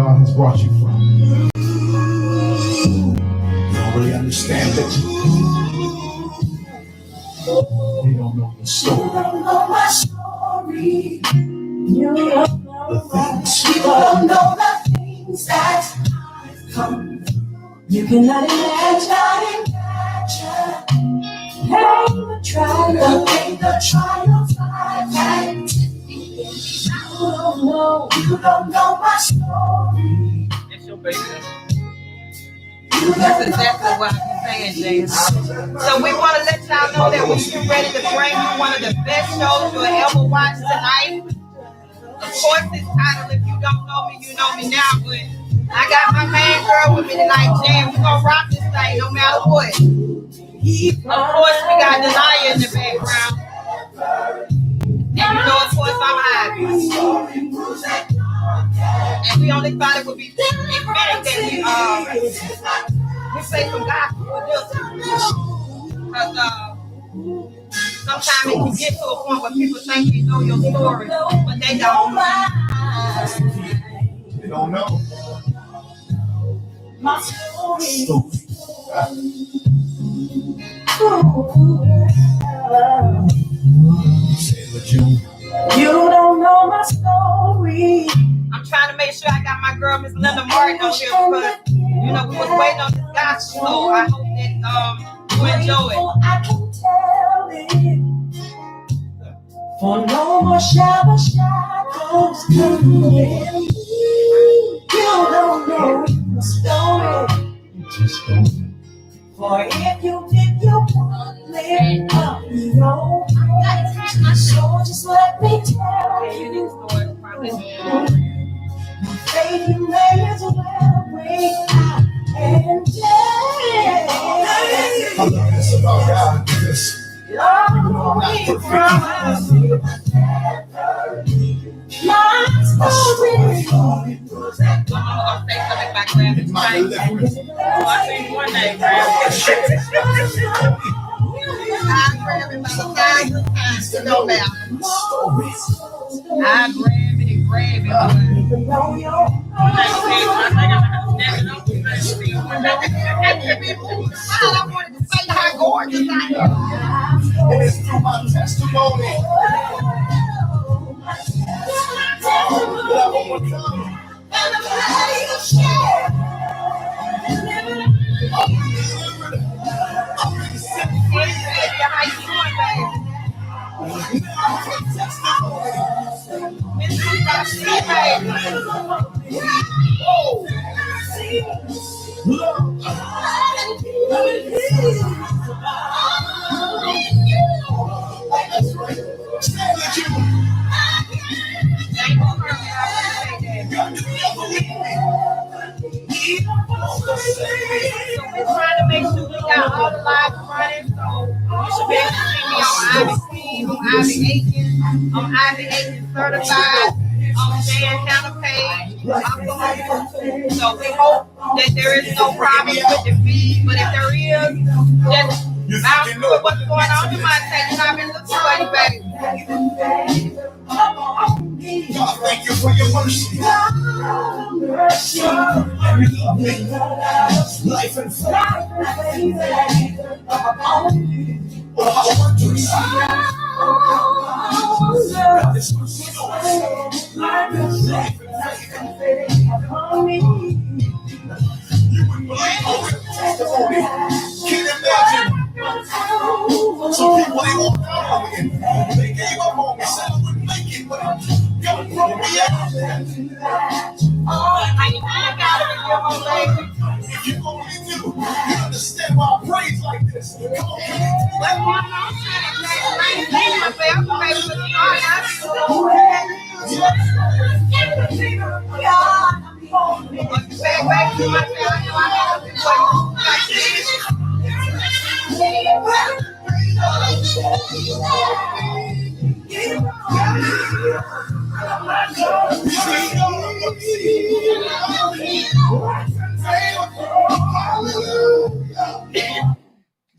God has brought you from. You don't really understand that they don't know the story. You don't know my story. You don't know the things. You don't know the things that I've come through. You cannot imagine. Hey, the trials I've had. You don't know my story. It's your baby. That's exactly what I'm saying, James. So we want to let y'all know that we're getting ready to bring you one of the best shows you'll ever watch tonight. Of course, it's titled If You Don't Know Me, You Know Me Now, but I got my main girl with me tonight, Jan. We're going to rock this thing no matter what. Of course, we got Delia in the background. And you know, of course, I'm Ivy. And we only thought it would be fitting that we say some gospel for this. Because sometimes it can get to a point where people think they know your story, but they don't. They don't know. My story. You don't know my story. I'm trying to make sure I got my girl Miss Linda Martin on here because you know we was waiting on this gospel, so I hope that you enjoy it. I can tell it. For no more shadows coming. You don't know the story. You just don't. For if you did, you won't live up your so just let me tell you. Faith you may as well wake up and dance. I love this about God. This. My story. It's my deliverance. I think one day, I grab it by the thighs to no matter. I grab it and grab it. I wanted to say how gorgeous I am. It is through my testimony. We're trying to make sure we got all the lives running, so you should be able to see me on Ivy Steve, on Ivy Aiken, on Ivy Aiken Certified, on Jan Hannah page. So we hope that there is no problem with the feed, but if there is, just bounce through what's going on. You might say, I've been looking for you, baby. God, thank you for your mercy. Life and faith. You wouldn't believe all the testimony. Can't imagine. Some people they walked out on me and they gave up on me, said I wouldn't make it, but God brought me out. If you only knew, you understand why I praise like this. Come on,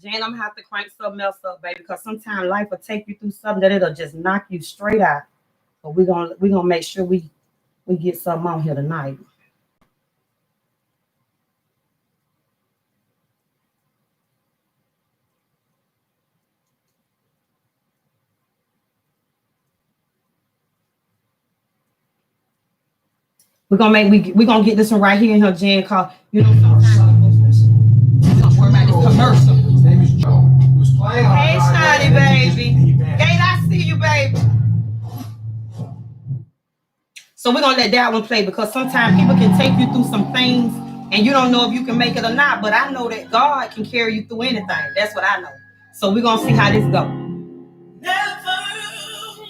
Jan, I'm gonna have to crank something else up, baby, because sometimes life will take you through something that it'll just knock you straight out. But we're gonna make sure we get something on here tonight. We're gonna get this one right here in her Jan called, sometimes don't worry about this commercial. His name is Joe. He was playing on Hey, Shiny, baby. Gate, I see you, baby. So we're gonna let that one play because sometimes people can take you through some things and you don't know if you can make it or not. But I know that God can carry you through anything. That's what I know. So we're gonna see how this goes. Never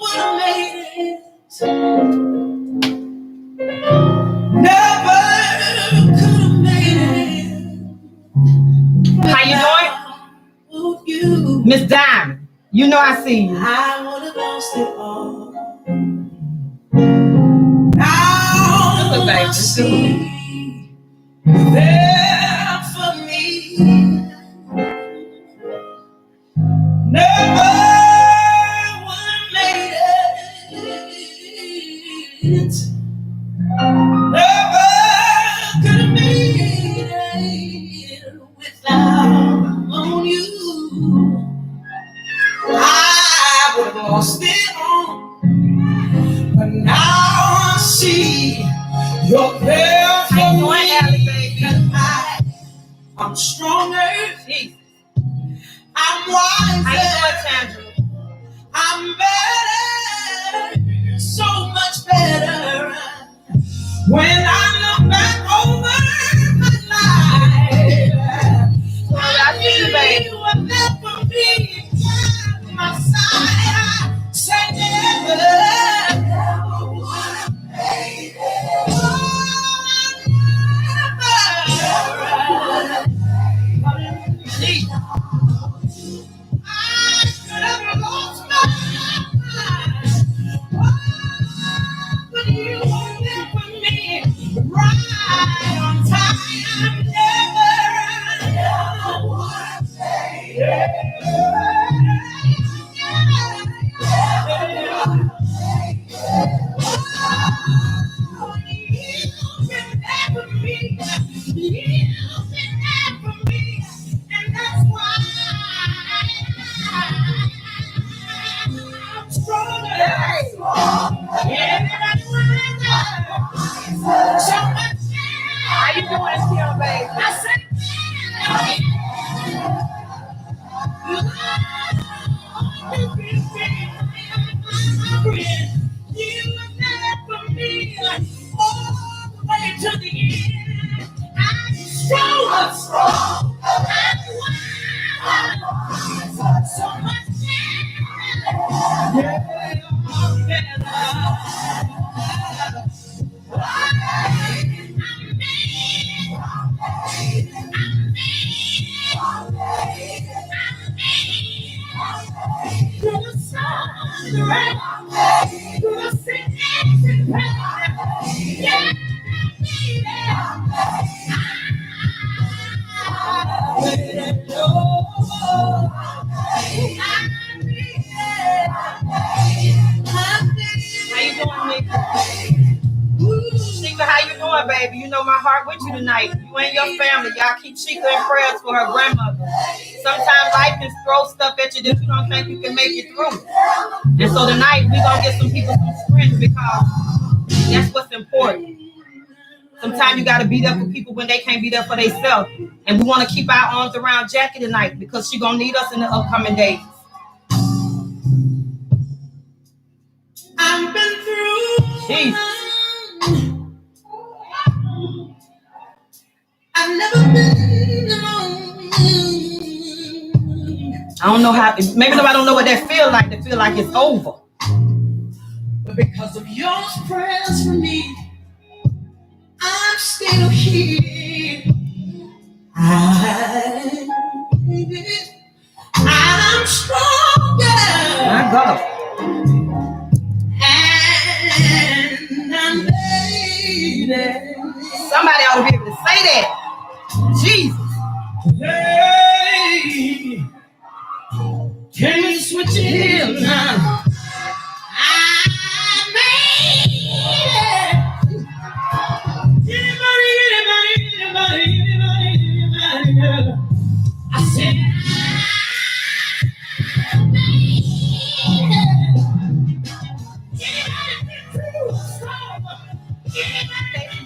would have made it. Never could have made it. How you doing? Miss Diamond, you know I see you. I would have lost it all. Look, baby, See there for me. Never would have made it. Never could have made it without on you. I would have lost it all, but now I see you're there for me. I'm stronger. I'm wiser. I'm better, so much better. When I look back over my life, I knew you would never be by my side. I said never would have made it. How you doing, still, baby? I said, you were there for me all the way to the end. I'm strong. I'm wild. So much how you doing, baby? You know my heart with you tonight. You and your family. Y'all keep Chica in prayers for her grandmother. Sometimes life can throw stuff at you that you don't think you can make it through. And so tonight, we're going to get some people some strength because that's what's important. Sometimes you got to be there for people when they can't be there for themselves. And we want to keep our arms around Jackie tonight because she's going to need us in the upcoming days. I've been through. Jeez. I've never been alone. I don't know how, maybe nobody don't know what that feel like. They feel like it's over. But because of your prayers for me, I'm still here. I'm stronger. My God. And I'm lady. Somebody ought to be able to say that. Jesus. Hey, can you switch it here now? I made it. Anybody, girl. I said I made it. Anybody been through a storm? Anybody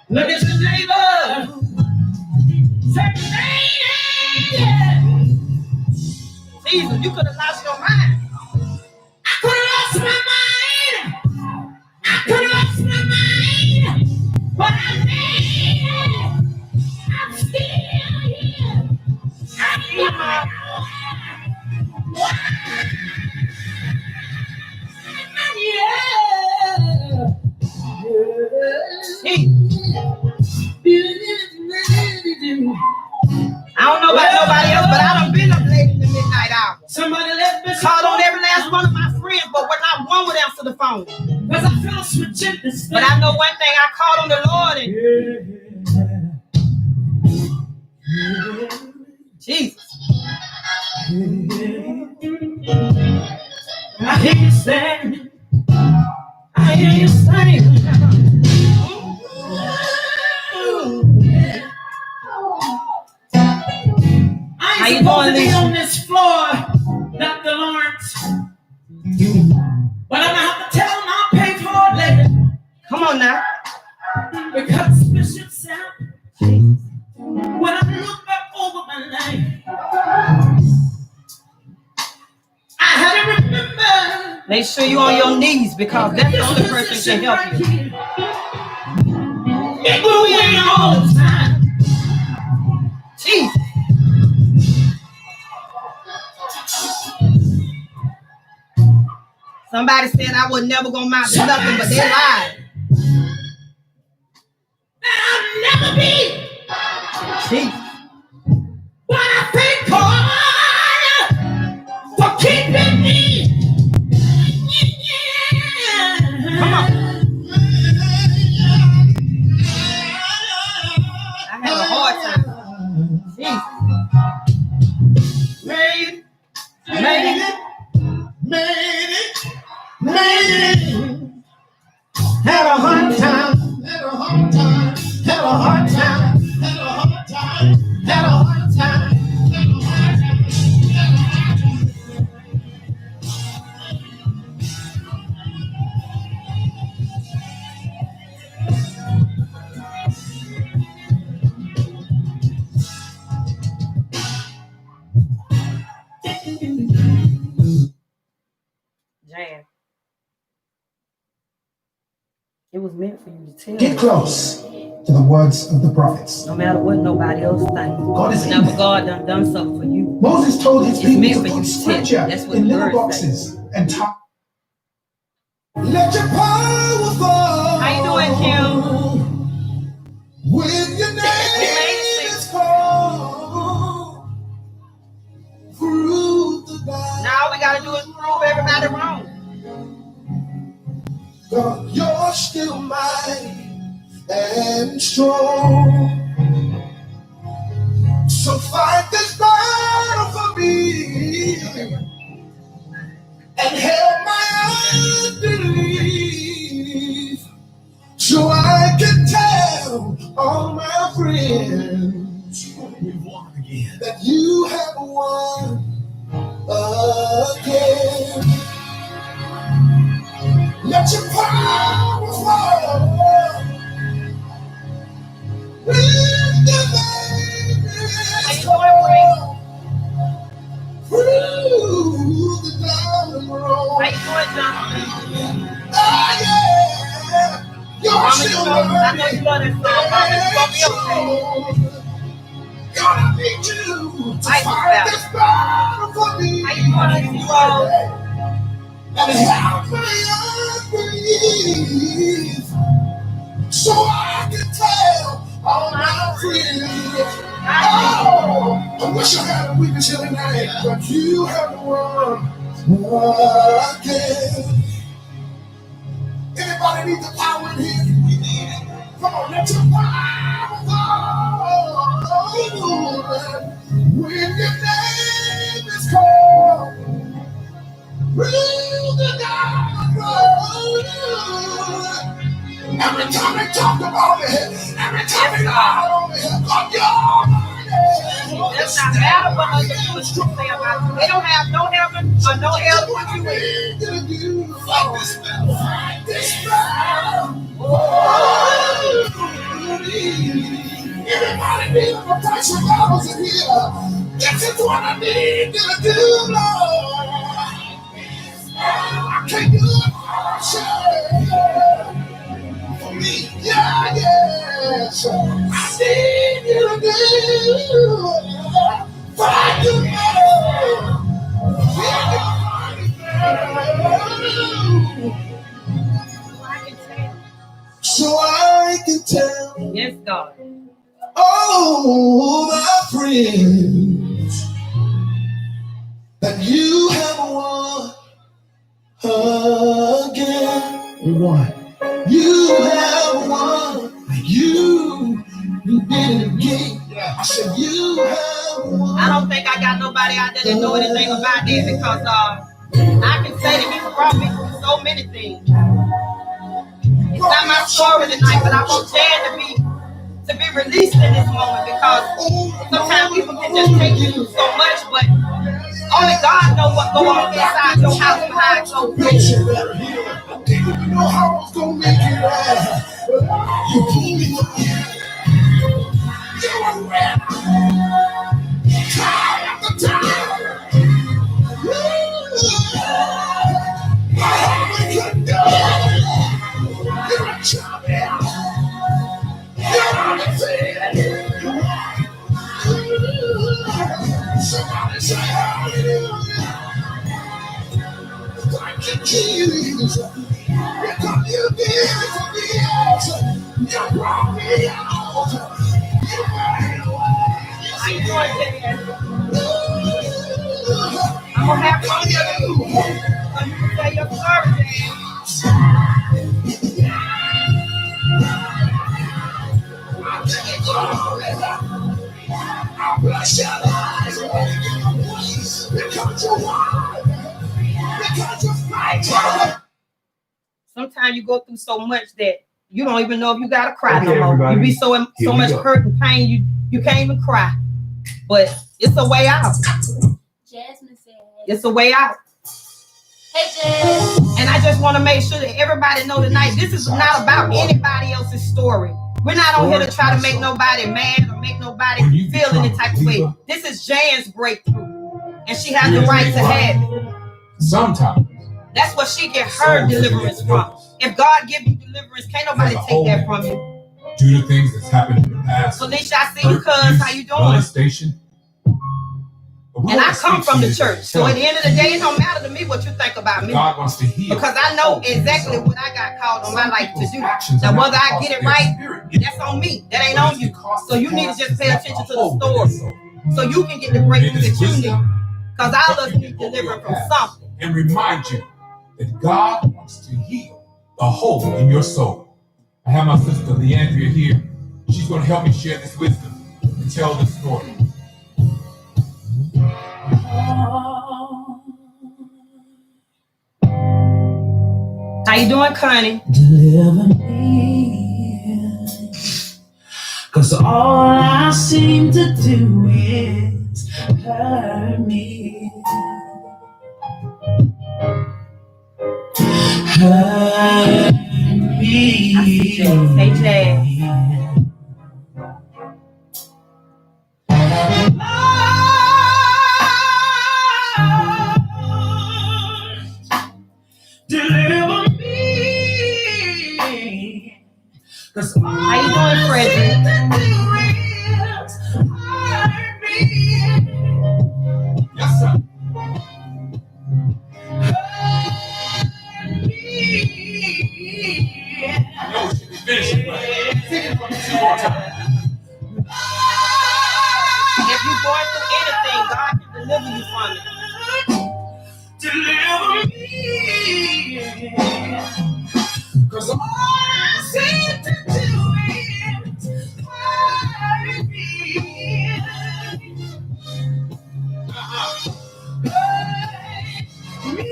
Look at your neighbor. Say, lady. Jesus, you could have lost your mind. I could have lost my mind. I could have lost my mind. But I made it. I'm still here. I'm I don't know about nobody else, but I done been up late in the midnight hour. Somebody let me called on every last one of my friends, but when not one would answer the phone. Because I feel switching this. But I know one thing, I called on the Lord and Jesus. I hear you sing. I hear you sing. How you doing, Lisa? On this floor, Dr. Lawrence. But I'm gonna have to tell him I'll pay for it later. Come on now. Because Bishop said, when I look back over my life, I had to remember. Make sure you're on your knees because that's the only person can help you. It will win all the time. Jesus. Somebody said I was never gonna mount to nothing, but they lied. I'll never be. Jesus. But I thank God for keeping me. Come on. I had a hard time. Jesus. Made it. Had a hard time. Had a hard time. Had a hard time. Had a hard time. Had a hard time. Jan. It was meant for you to tell. Get close to the words of the prophets. No matter what nobody else thinks. God is in Whenever there. God done something for you. Moses told his It's meant people for to you put to tell. scripture That's what in the little word boxes and tie. Let your power fall. How you doing, Kim? When your name is called, prove the God. Now we gotta do is prove everybody wrong. God, you're still mighty and strong. So fight this battle for me and help my unbelief, so I can tell all my friends that you have won again. Let your power fall. With the baby's call, through the diamond road. How you doing, Jonathan? Oh yeah, you're still I know you love that song, Mama. You gonna be okay. Gonna need you to Fight fight this this battle for me. How you doing, Lisa Rose? And help my unbelief, so I can tell all my friends. Oh, I wish I had a witness here tonight, but you have won again. Anybody need the power in here? We need it. Come on, let your power fall. When your name is called, through the dark road. Every time they talk about it, every time they lie on it, God, you're That's not matter what other people say about you. They don't have no heaven or no hell to put you in. Fight this battle. Fight this battle. Even the pressure battles in here. This is what I need you to do, Lord. I can't do it for me. Yeah, yes. I need you to do for you, so I can tell. Yes, God. Oh, my friends, that you have won again. What? You have won. You did it again. I said you have won. I don't think I got nobody out there that know anything about that because I can say that He brought me through so many things. It's not my story tonight, but I want Jan to be released in this moment because sometimes people can just take you through so much, but only God knows what goes on inside your house behind closed doors. I didn't even know how I was going to make it out. You pulled me up. You were ready. Time after time. I couldn't do it. You're a champion. You're undefeated. Somebody say hallelujah. Thank you, Jesus. Because you did it for me. You brought me out. You made a way. How you doing, Jan? I'm going to have fun with you. So you can say your story, Jan. I bless your lives because you're wise, because you're fighting. Sometimes you go through so much that you don't even know if you gotta cry no more. Everybody. You be so much hurt and pain you can't even cry. But it's a way out. Jasmine said it's a way out. Hey, Jasmine. And I just want to make sure that everybody know tonight this is not about anybody else's story. We're not on here to try to make nobody mad or make nobody feel any type of way. This is Jan's breakthrough. And she has the right to have it. Sometimes. That's what she get her deliverance from. If God give you deliverance, can't nobody take that from you. Due to things that's happened in the past. Felicia, I see you, cuz. How you doing? Molestation. And I come from the church. So at the end of the day, it don't matter to me what you think about me. God wants to heal. Because I know exactly what I got called on my life to do. Now, whether I get it right, that's on me. That ain't on you. So you need to just pay attention to the story. So you can get the breakthrough that you need. Because all of us need deliverance from something. And remind you that God wants to heal the hole in your soul. I have my sister Leandria here. She's going to help me share this wisdom and tell this story. How you doing, Connie? Deliver me, 'cause all I seem to do is hurt me. Hurt me. Hey, Jay. Deliver me. 'Cause how you doing, Frederick? Yes, sir. I know we should be finishing, but sing it for me 2 more times. If you're going through anything, God can deliver you from it. Deliver me, 'cause all I seem to do is hurt me. Hurt me.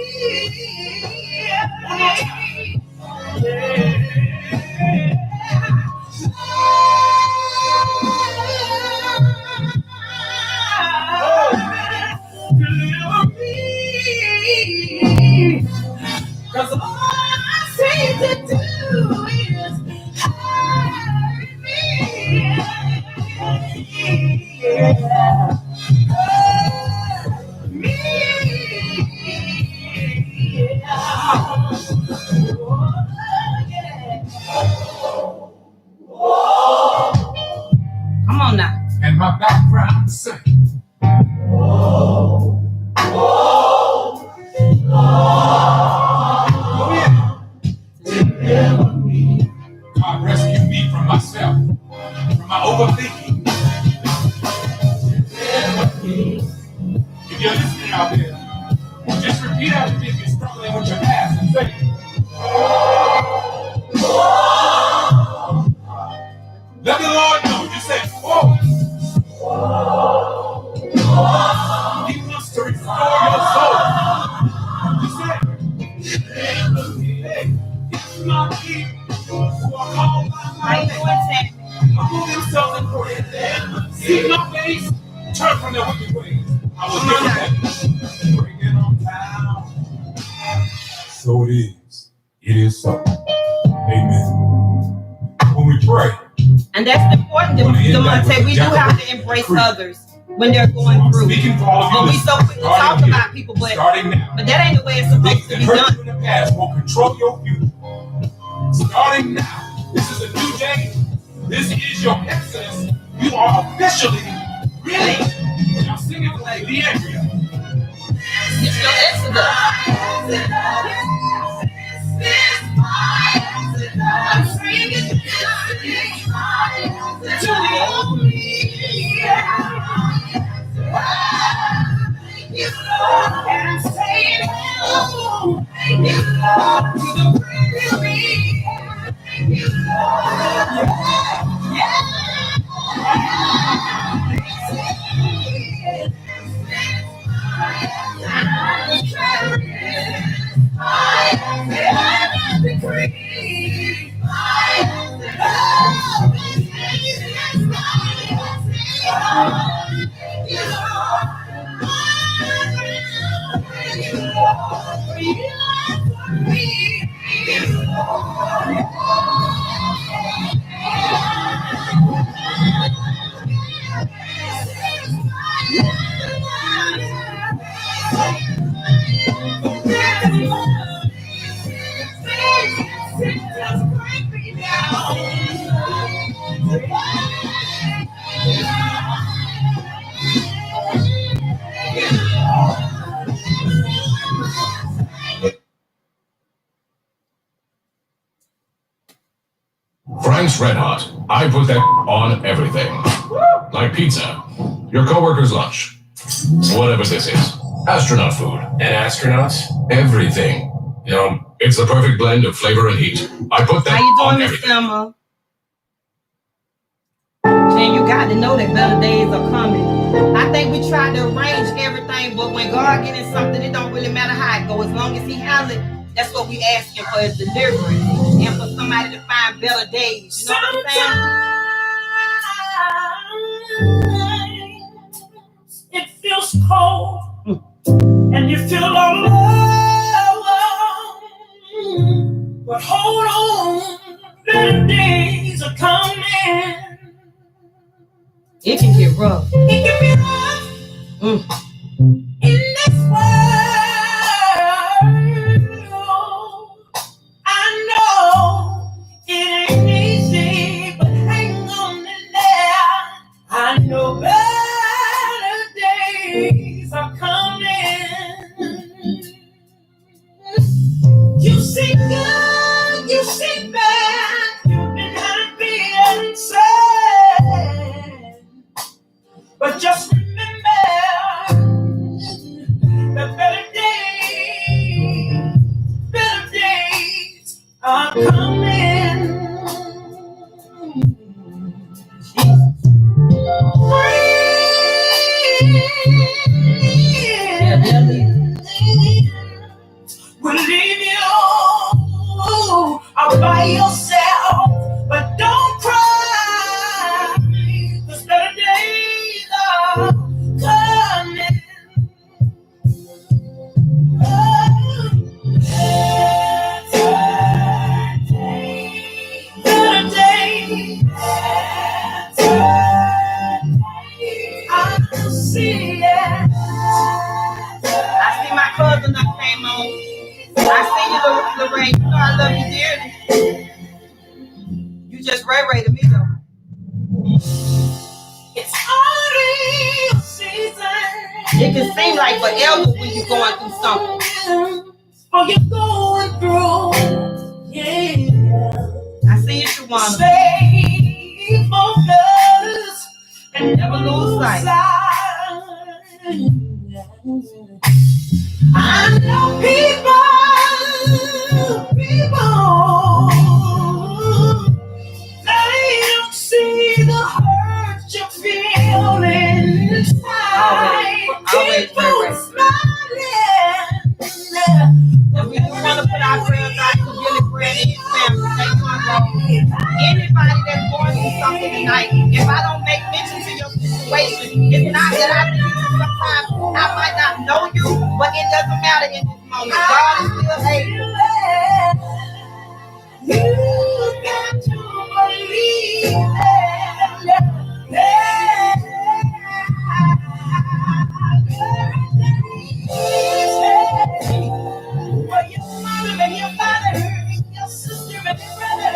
my background sing. Oh yeah. Deliver me. God rescue me from myself, from my overthinking. Deliver me. If you're listening out there, just repeat after me if you're struggling with your past and say, let the Lord know. Just say, oh. He wants to restore your soul. Just say, hey, it's my people who are called by my name. Humble themselves in prayer. Seek my face, turn from their wicked ways. I will hear them. Bring it on down. So it is. It is so. Amen. When we pray. And that's important, Demonte. We do have to embrace others when they're going through. But we so quick to talk about people, but that ain't the way it's supposed to be done. In the past will control your future. Starting now, this is a new day. This is your exodus. You are officially released. Now sing it like the Andrea. It's your exodus. I'm singing to me. You Lord, and say hello. Thank you, Lord, to the bring of me. Thank you, Lord. Frank's Red Hot. I put that on everything. Like pizza, your coworker's lunch, whatever this is. Astronaut food. And astronauts? Everything. You know, it's the perfect blend of flavor and heat. I put that on everything. How you doing, Miss Emma? And you got to know that better days are coming. I think we tried to arrange everything, but when God gets in something, it don't really matter how it goes. As long as He handles it, that's what we asking for, is deliverance and for somebody to find better days. You know what I'm saying? It feels cold, and you feel all alone. But hold on, better days are coming. It can get rough. It can be rough in this world. I know it ain't easy, but hang on in there. I know better days are coming. You see good, you see bad, you've been happy and sad. But just remember that better days are coming. We'll leave you all by yourself, but don't cry, 'cause better days are coming. Better days. I see it. I see my cousin that came on. I see you, Lorraine. You know I love you dearly. You just Ray to me though. It's all It can seem like forever when you're going through something. Or you're going through, yeah. I see you, Shawana. Stay focused and never lose sight. I know people, they don't see the hurt you're feeling inside. People smiling. And we just want to put our prayers out to Billy Brad and his family. Anybody that's going through something tonight, if I don't make mention to your situation, it's not that I need you. Sometimes I might not know you, but it doesn't matter in this moment. God is still able. You got to believe for your mother and your father, your sister and your brother.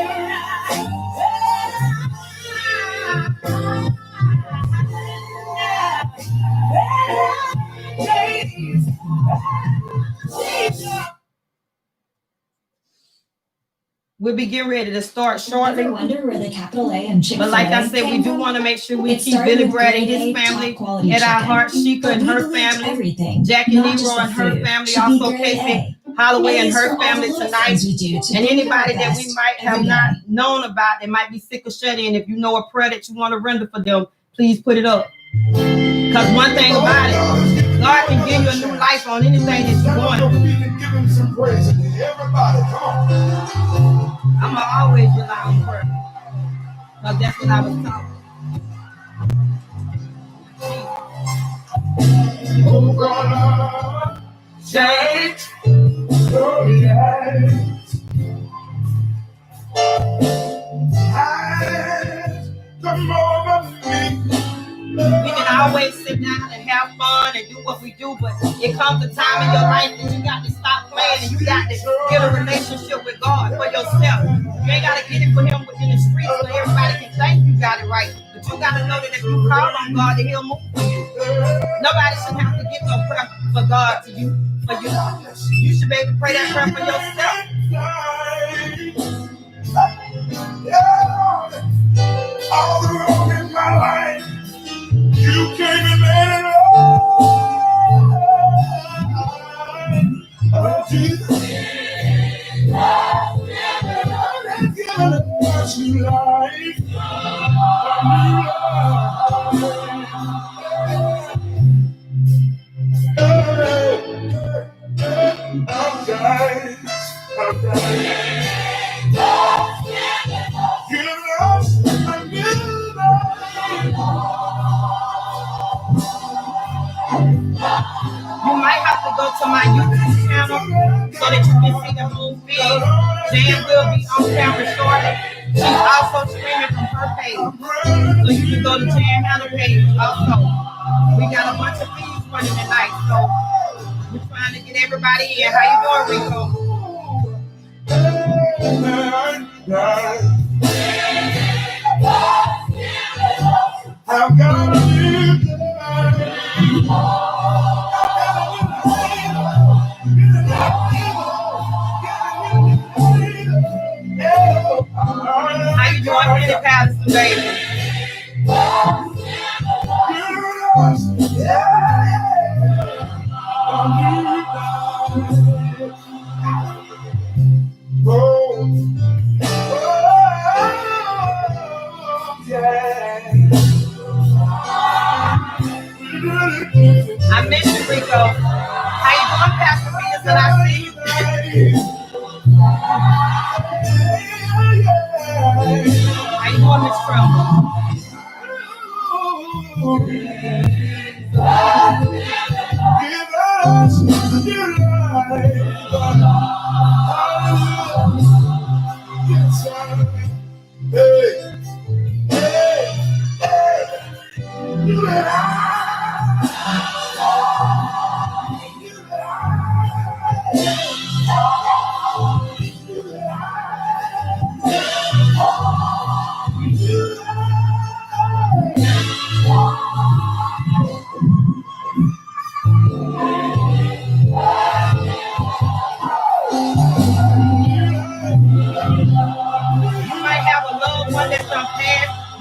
We'll be getting ready to start shortly. Ever wonder where the capital A and Chick-fil-A But like I said, we came do from? want to make sure we It keep started Billy with Brad and grade his A, family top-quality at our chicken. heart. Sheikah But and we her believed family. everything, Jackie not just Negro the and her food, family. should be Also grade Casey A. Holloway and Praise her for all family the little tonight. things we do to And give our anybody that we best might have every not day. known about that might be sick or shut in, if you know a prayer that you want to render for them, please put it up. Because one thing about it, God can give you a new life on anything that you're going through. We can give him some praise. Everybody, come on. I'm going to always rely on prayer. Because that's what I was taught. Oh, God, change your life. Has come over me. We can always sit down and have fun and do what we do, but it comes a time in your life that you got to stop playing and you got to get a relationship with God for yourself. You ain't got to get it for him within the streets so everybody can think you got it right. But you got to know that if you call on God, that he'll move for you. Nobody should have to get no prayer for God to you. For you. You should be able to pray that prayer for yourself. Yeah, all the wrong in my life, you came and made it all. Oh, Jesus, I've given a much new life, a new life. I'm dying. You lost a new life. You might have to go to my YouTube channel so that you can see the whole feed. Jan will be on camera shortly. She's also streaming from her page. So you can go to Jan Hannah page also. We got a bunch of feeds running tonight, so we're trying to get everybody in. How you doing, Rico? I've got a new How you doing, Penny Patterson, baby? I miss you, Rico. How you doing, Pastor Peterson? I see you. How you doing, Miss Trump? Give us a new life. Yes, hey, hey, hey, you and I.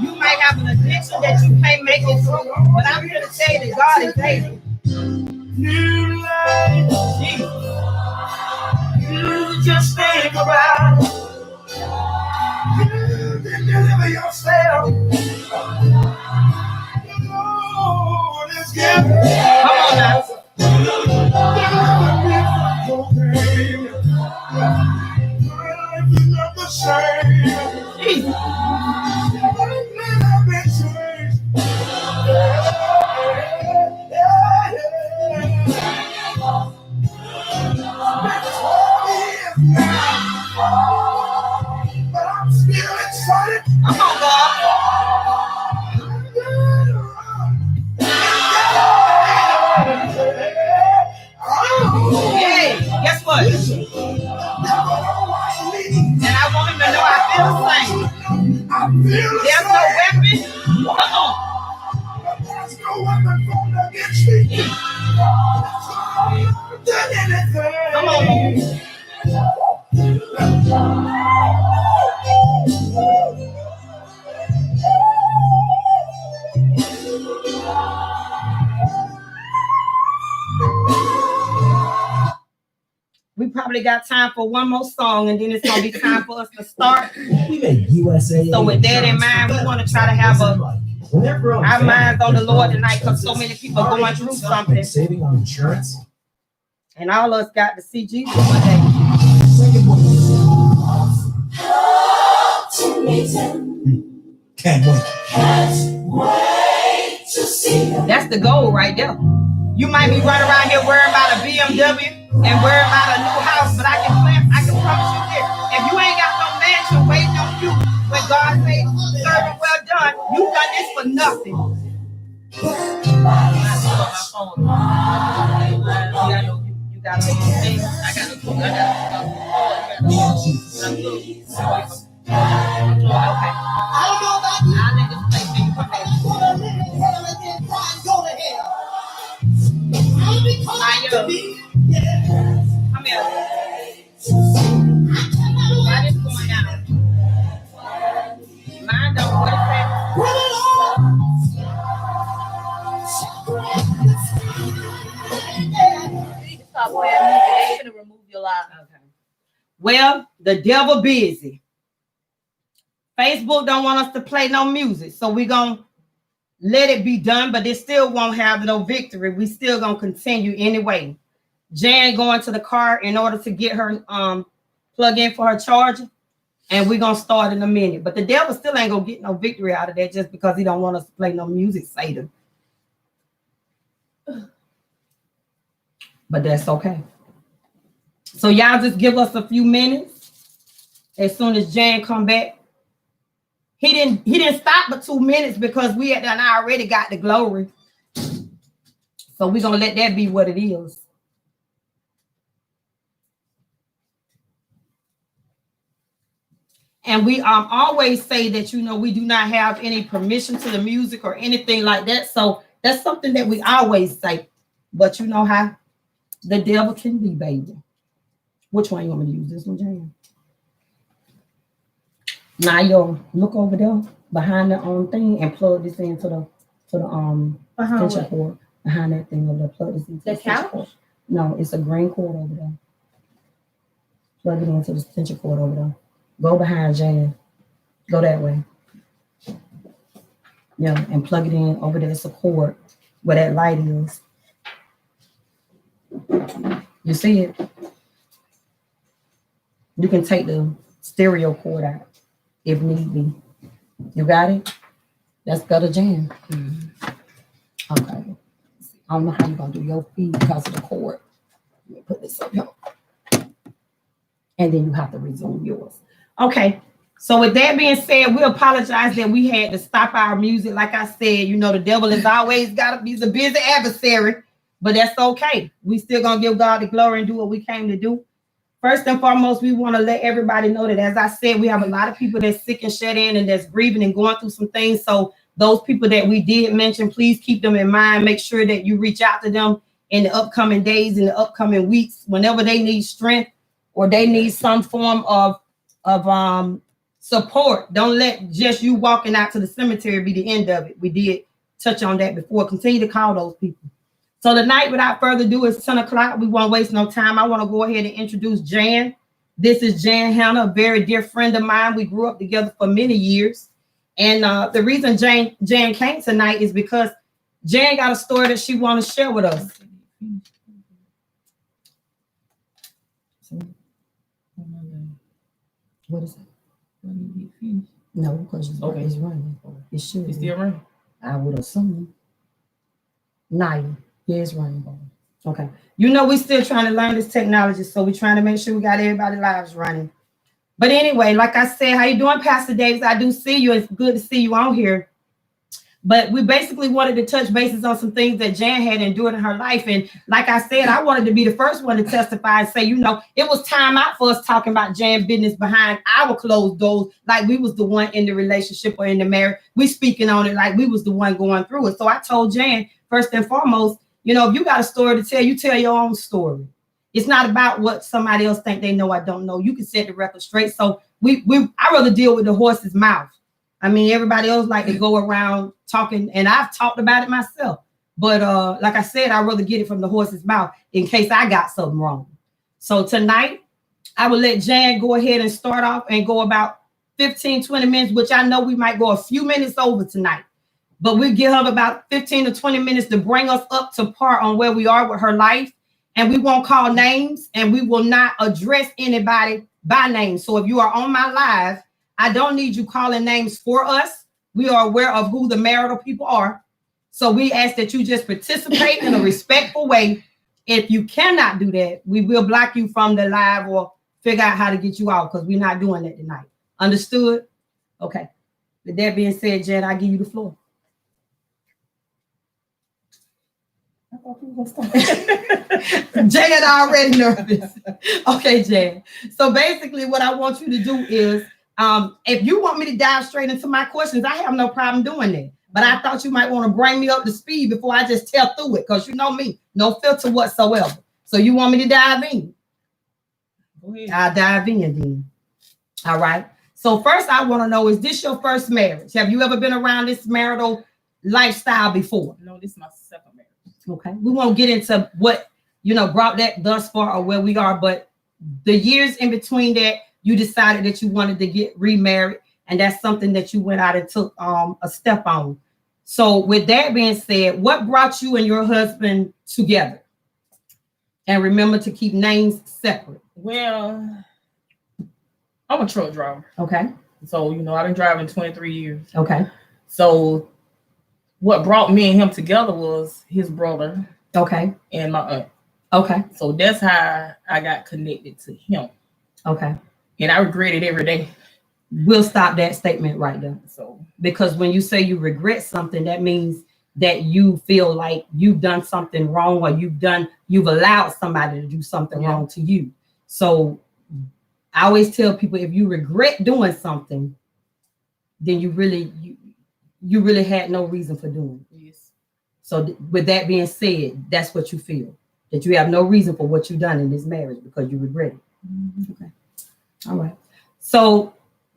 You might have an addiction that you can't make it through, but I'm here to tell you that God is able. New life, you just think about it. You can deliver yourself. The Lord is giving. Come on now. Life is not the same. Jesus. I've been changed. But I'm still excited. Come on, God. Hey, guess what? And I want him to know I feel the same. There's no weapon. Come on. There's no weapon formed against me. Come on, Lord. We probably got time for one more song, and then it's gonna be time for us to start. We make USA. So with that in mind, we want to try to have our minds on the Lord tonight, because so many people are going through something, Saving on insurance. and all of us got to see Jesus one day. Can't wait. That's the goal right there. You might be running around here worrying about a BMW and worrying about a new house, but I can promise you this: if you ain't got no mansion waiting on you, when God says, "Servant, well done," you done this for nothing. You got to understand. I got to. Okay. I'll let this play till you come back. Come here. Why this going down? Mine don't. What is that? Stop playing music. They gonna remove your live. Okay. Well, the devil busy. Facebook don't want us to play no music, so we're gonna let it be done, but they still won't have no victory. We still gonna continue anyway. Jan going to the car in order to get her plug in for her charger, and we're gonna start in a minute. But the devil still ain't gonna get no victory out of that just because he don't want us to play no music, Satan. But that's okay. So y'all just give us a few minutes. As soon as Jan come back. He didn't stop but 2 minutes because we had done already got the glory. So we're gonna let that be what it is. And we always say that, you know, we do not have any permission to the music or anything like that. So that's something that we always say. But you know how the devil can be, baby. Which one you want me to use? This one, Jan? Now yo, look over there behind the thing and plug this into the extension cord behind that thing over there. Plug this into the extension cord. No, it's a green cord over there. Plug it into the extension cord over there. Go behind Jan. Go that way. Yeah, and plug it in over there. It's a cord where that light is. You see it? You can take the stereo cord out if need be. You got it? That's better Jan. Okay. I don't know how you're going to do your feet because of the cord. Let me put this up here. And then you have to resume yours. Okay. So with that being said, we apologize that we had to stop our music. Like I said, you know, the devil has always got to be a busy adversary, but that's okay. We still going to give God the glory and do what we came to do. First and foremost, we want to let everybody know that, as I said, we have a lot of people that's sick and shut in and that's grieving and going through some things. So those people that we did mention, please keep them in mind. Make sure that you reach out to them in the upcoming days, in the upcoming weeks, whenever they need strength or they need some form of support. Don't let just you walking out to the cemetery be the end of it. We did touch on that before. Continue to call those people. So tonight, without further ado, it's 10 o'clock. We won't waste no time. I want to go ahead and introduce Jan. This is Jan Hannah, a very dear friend of mine. We grew up together for many years. And the reason Jan came tonight is because Jan got a story that she wants to share with us. What is it? No, because it's running. It should. It's still running. I would assume. Naya. Yeah, it's running. Okay. You know, we're still trying to learn this technology, so we're trying to make sure we got everybody's lives running. But anyway, like I said, how you doing, Pastor Davis? I do see you. It's good to see you on here. But we basically wanted to touch bases on some things that Jan had endured in her life. And like I said, I wanted to be the first one to testify and say, you know, it was time out for us talking about Jan business behind our closed doors, like we was the one in the relationship or in the marriage. We speaking on it like we was the one going through it. So I told Jan, first and foremost, you know, if you got a story to tell, you tell your own story. It's not about what somebody else think they know I don't know. You can set the record straight. So I rather deal with the horse's mouth. I mean, everybody else like to go around talking, and I've talked about it myself. But like I said, I'd rather get it from the horse's mouth in case I got something wrong. So tonight, I will let Jan go ahead and start off and go about 15, 20 minutes, which I know we might go a few minutes over tonight. But we'll give her about 15 to 20 minutes to bring us up to par on where we are with her life. And we won't call names, and we will not address anybody by name. So if you are on my live, I don't need you calling names for us. We are aware of who the marital people are. So we ask that you just participate in a respectful way. If you cannot do that, we will block you from the live or figure out how to get you out because we're not doing that tonight. Understood? Okay. With that being said, Jan, I give you the floor. I thought you were going to start. Jan already nervous. Okay, Jan. So basically what I want you to do is, if you want me to dive straight into my questions, I have no problem doing that. But I thought you might want to bring me up to speed before I just tell through it, because you know me, no filter whatsoever. So you want me to dive in? Go ahead. I'll dive in then. All right. So first I want to know, is this your first marriage? Have you ever been around this marital lifestyle before? No, this is my second marriage. Okay. We won't get into what, you know, brought that thus far or where we are, but the years in between that, you decided that you wanted to get remarried, and that's something that you went out and took a step on. So with that being said, what brought you and your husband together? And remember to keep names separate. Well, I'm a truck driver. Okay. So, you know, I've been driving 23 years. Okay. So what brought me and him together was his brother. Okay. And my aunt. Okay. So that's how I got connected to him. Okay. And I regret it every day. We'll stop that statement right there. So, because when you say you regret something, that means that you feel like you've done something wrong, or you've allowed somebody to do something wrong to you. So I always tell people, if you regret doing something, then you really had no reason for doing it. yes. So with that being said, that's what you feel, that you have no reason for what you've done in this marriage because you regret it. Mm-hmm. Okay. All right. So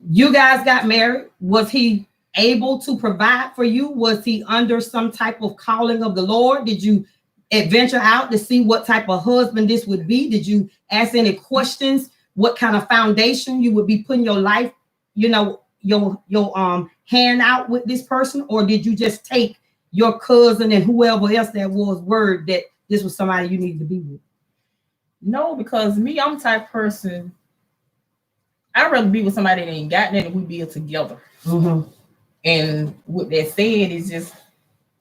you guys got married. Was he able to provide for you? Was he under some type of calling of the Lord? Did you adventure out to see what type of husband this would be? Did you ask any questions? What kind of foundation you would be putting your life, you know, your hand out with this person? Or did you just take your cousin and whoever else that was word that this was somebody you needed to be with? No, because me, I'm the type of person, I'd rather be with somebody that ain't got that and we build together. Mm-hmm. And with that said, it's just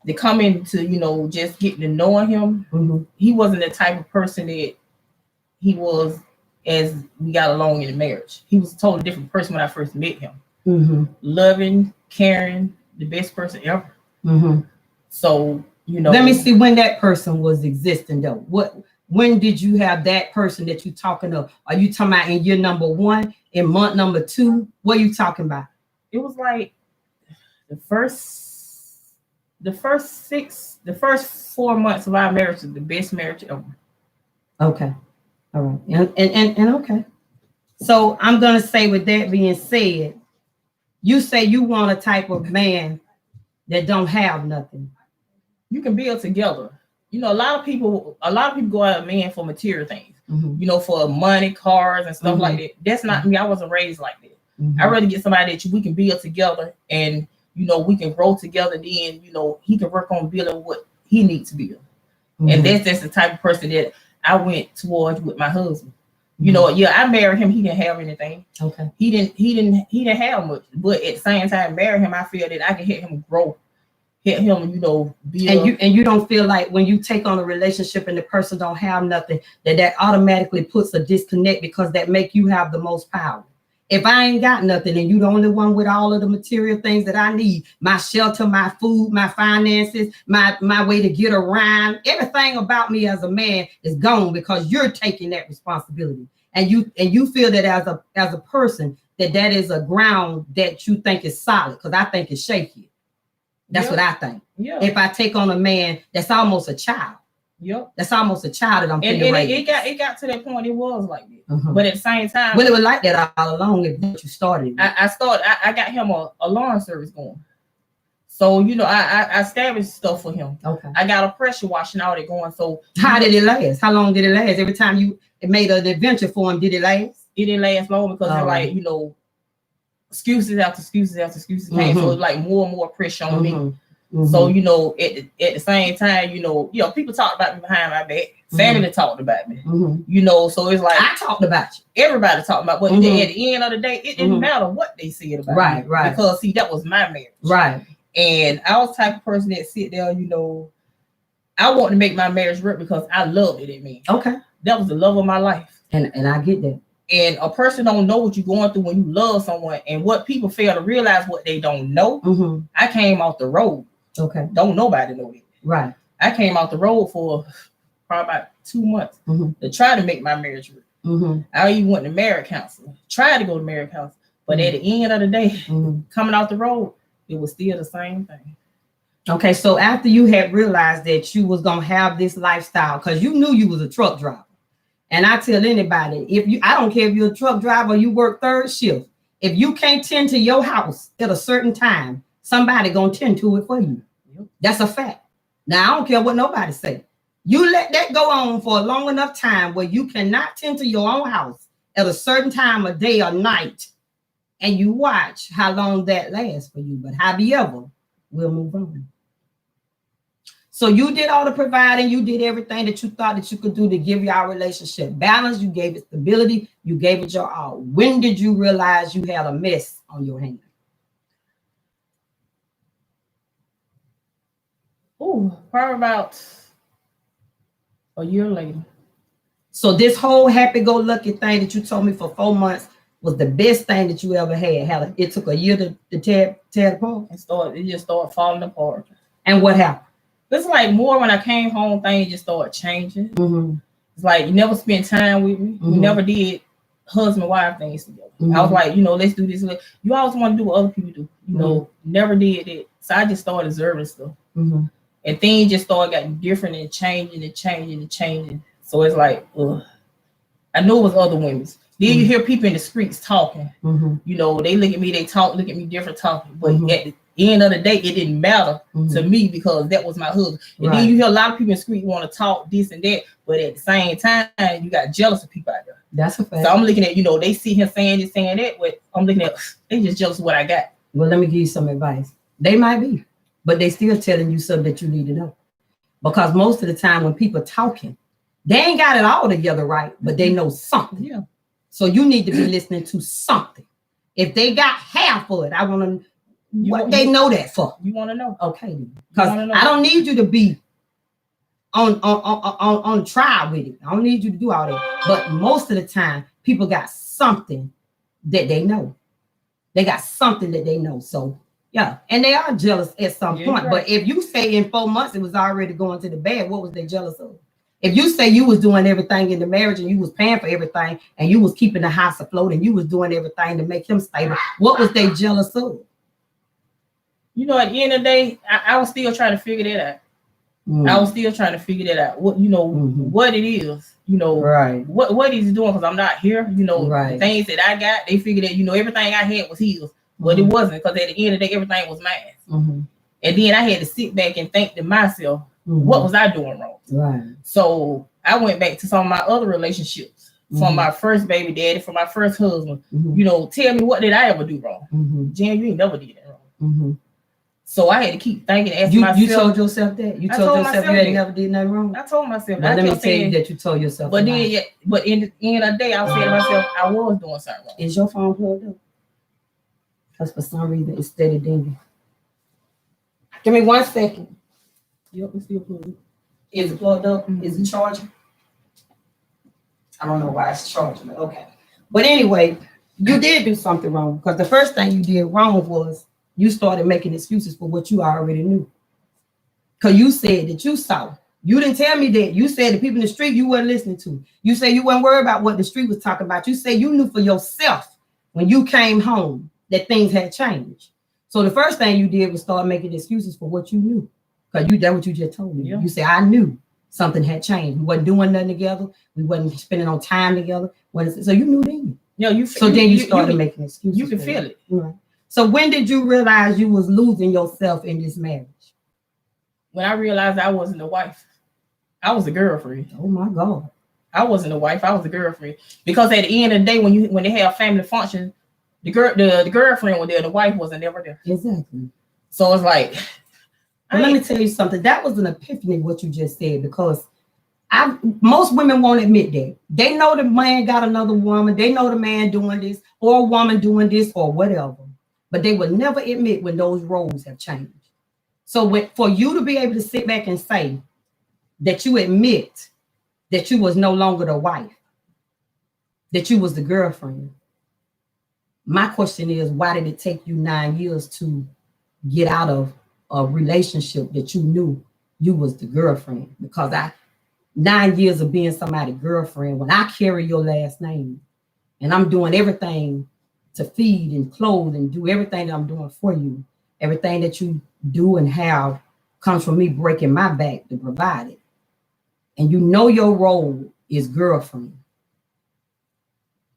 to come into, you know, just getting to know him. Mm-hmm. He wasn't the type of person that he was as we got along in the marriage. He was a totally different person when I first met him. Mm-hmm. Loving, caring, the best person ever. Mm-hmm. So, you know. Let me see when that person was existing though. When did you have that person that you're talking of? Are you talking about in year number 1, in month number 2? What are you talking about? It was like the first 4 months of our marriage was the best marriage ever. Okay. All right. And okay. So I'm gonna say, with that being said, You say you want a type of man that don't have nothing. You can build together. You know, a lot of people go out a man for material things. Mm-hmm. You know, for money, cars, and stuff like that. That's not me. I wasn't raised like that. I'd rather get somebody that we can build together, and you know, we can grow together. Then you know, he can work on building what he needs to build. And that's the type of person that I went towards with my husband. You know, yeah, I married him. He didn't have anything. Okay. He didn't have much. But at the same time, marrying him, I feel that I can help him grow, help him, you know, build. And you don't feel like when you take on a relationship and the person don't have nothing, that automatically puts a disconnect, because that make you have the most power. If I ain't got nothing and you the only one with all of the material things that I need, my shelter, my food, my finances, my way to get around, everything about me as a man is gone, because you're taking that responsibility. And you feel that as a person that is a ground that you think is solid, because I think it's shaky. That's what I think. Yeah. If I take on a man that's almost a child. Yep. That's almost a child that I'm thinking. And it got to that point. It was like that. But at the same time, well, it was like that all along. If you started, I got him a lawn service going. So you know, I established stuff for him. Okay. I got a pressure wash and all that going. So how did it last? How long did it last? Every time it made an adventure for him, did it last? It didn't last long, because it's like, you know, excuses after excuses after excuses came. So it's like more and more pressure on me. So, you know, at the same time, you know, people talked about me behind my back. Family talked about me. You know, so it's like I talked about you. Everybody talked about, but at the end of the day, it didn't matter what they said about me. Right. Because see, that was my marriage. Right. And I was the type of person that sit there, you know, I want to make my marriage work because I loved it in me. Okay. That was the love of my life. And I get that. And a person don't know what you're going through when you love someone, and what people fail to realize what they don't know. I came off the road. Okay. Don't nobody know it. Right. I came off the road for probably about 2 months to try to make my marriage work. I even went to marriage counseling, tried to go to marriage counseling, but at the end of the day, coming off the road, it was still the same thing. Okay, so after you had realized that you was gonna have this lifestyle, because you knew you was a truck driver, and I tell anybody, I don't care if you're a truck driver or you work third shift, if you can't tend to your house at a certain time, somebody gonna tend to it for you. That's a fact. Now I don't care what nobody say. You let that go on for a long enough time where you cannot tend to your own house at a certain time of day or night, and you watch how long that lasts for you. But however, we'll move on. So you did all the providing, you did everything that you thought that you could do to give your relationship balance. You gave it stability, you gave it your all. When did you realize you had a mess on your hands? Oh, probably about a year later. So this whole happy-go-lucky thing that you told me for 4 months was the best thing that you ever had. It took a year to tear it apart. It just started falling apart. And what happened? It's like more when I came home, things just started changing. It's like you never spent time with me. We never did husband-wife things together. I was like, you know, let's do this. You always want to do what other people do. You know, never did it. So I just started observing stuff. And things just started getting different and changing. So it's like, I knew it was other women. Then you hear people in the streets talking. You know, they look at me, they look at me different talking. But at the end of the day, it didn't matter to me because that was my husband. And then you hear a lot of people in the street want to talk this and that. But at the same time, you got jealous of people out there. That's a fact. So I'm looking at, you know, they see him saying this, saying that. But I'm looking at, they just jealous of what I got. Well, let me give you some advice. They might be, but they still telling you something that you need to know. Because most of the time when people talking, they ain't got it all together right, but they know something. Yeah. So you need to be listening to something. If they got half of it, I want to what they know that for. You want to know? Okay. Because I don't need you to be on trial with it. I don't need you to do all that. But most of the time, people got something that they know. They got something that they know. So yeah, and they are jealous at some point. Right. But if you say in 4 months it was already going to the bed, what was they jealous of? If you say you was doing everything in the marriage and you was paying for everything and you was keeping the house afloat and you was doing everything to make him stable, what was they jealous of? You know, at the end of the day, I was still trying to figure that out. I was still trying to figure that out. What, you know, what it is, you know, what he's doing, because I'm not here, you know, the things that I got, they figured that, you know, everything I had was his. but it wasn't, because at the end of the day, everything was mine. And then I had to sit back and think to myself, what was I doing wrong? Right. So I went back to some of my other relationships, from my first baby daddy, from my first husband. You know, tell me, what did I ever do wrong? Jen, you ain't never did that wrong. So I had to keep thinking, asking myself. You told yourself that? You told yourself you had never did nothing wrong? I told myself. Now, let me tell you that you told yourself. But then, but in the end of the day, I was saying to myself, I was doing something wrong. Is your phone plugged up? Because for some reason it's steady dinging. Give me 1 second. Yep, it's still plugged up. Is it plugged up? Is it charging? I don't know why it's charging, but okay. But anyway, you did do something wrong, because the first thing you did wrong was you started making excuses for what you already knew. Because you said that you saw. You didn't tell me that. You said the people in the street you weren't listening to. You said you weren't worried about what the street was talking about. You said you knew for yourself when you came home that things had changed. So the first thing you did was start making excuses for what you knew. Because that's what you just told me. Yeah. You said, I knew something had changed. We wasn't doing nothing together. We wasn't spending no time together. So you knew then. Yeah, you started making excuses. You can feel it. Right. So when did you realize you was losing yourself in this marriage? When I realized I wasn't a wife. I was a girlfriend. Oh my God. I wasn't a wife. I was a girlfriend. Because at the end of the day, when they have family functions, the girlfriend was there, the wife wasn't ever there. Exactly. So it's like, let me tell you something. That was an epiphany what you just said, because most women won't admit that. They know the man got another woman. They know the man doing this, or a woman doing this, or whatever. But they would never admit when those roles have changed. So for you to be able to sit back and say that you admit that you was no longer the wife, that you was the girlfriend. My question is, why did it take you 9 years to get out of a relationship that you knew you was the girlfriend? Because 9 years of being somebody's girlfriend, when I carry your last name and I'm doing everything to feed and clothe and do everything that I'm doing for you, everything that you do and have comes from me breaking my back to provide it. And you know your role is girlfriend.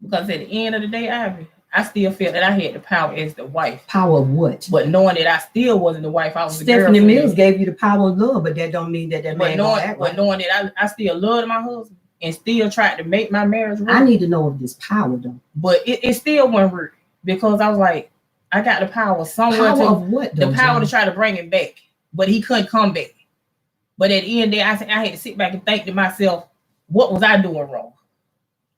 Because at the end of the day, Ivy, I still felt that I had the power as the wife. Power of what? But knowing that I still wasn't the wife, I was the Stephanie girlfriend. Mills gave you the power of love, but that don't mean that man gonna act right. But knowing that I still loved my husband and still tried to make my marriage work. I need to know of this power though. But it still wasn't work, because I was like, I got the power somewhere. Power of what though? The power to try to bring him back, but he couldn't come back. But at the end of the day, I had to sit back and think to myself, what was I doing wrong?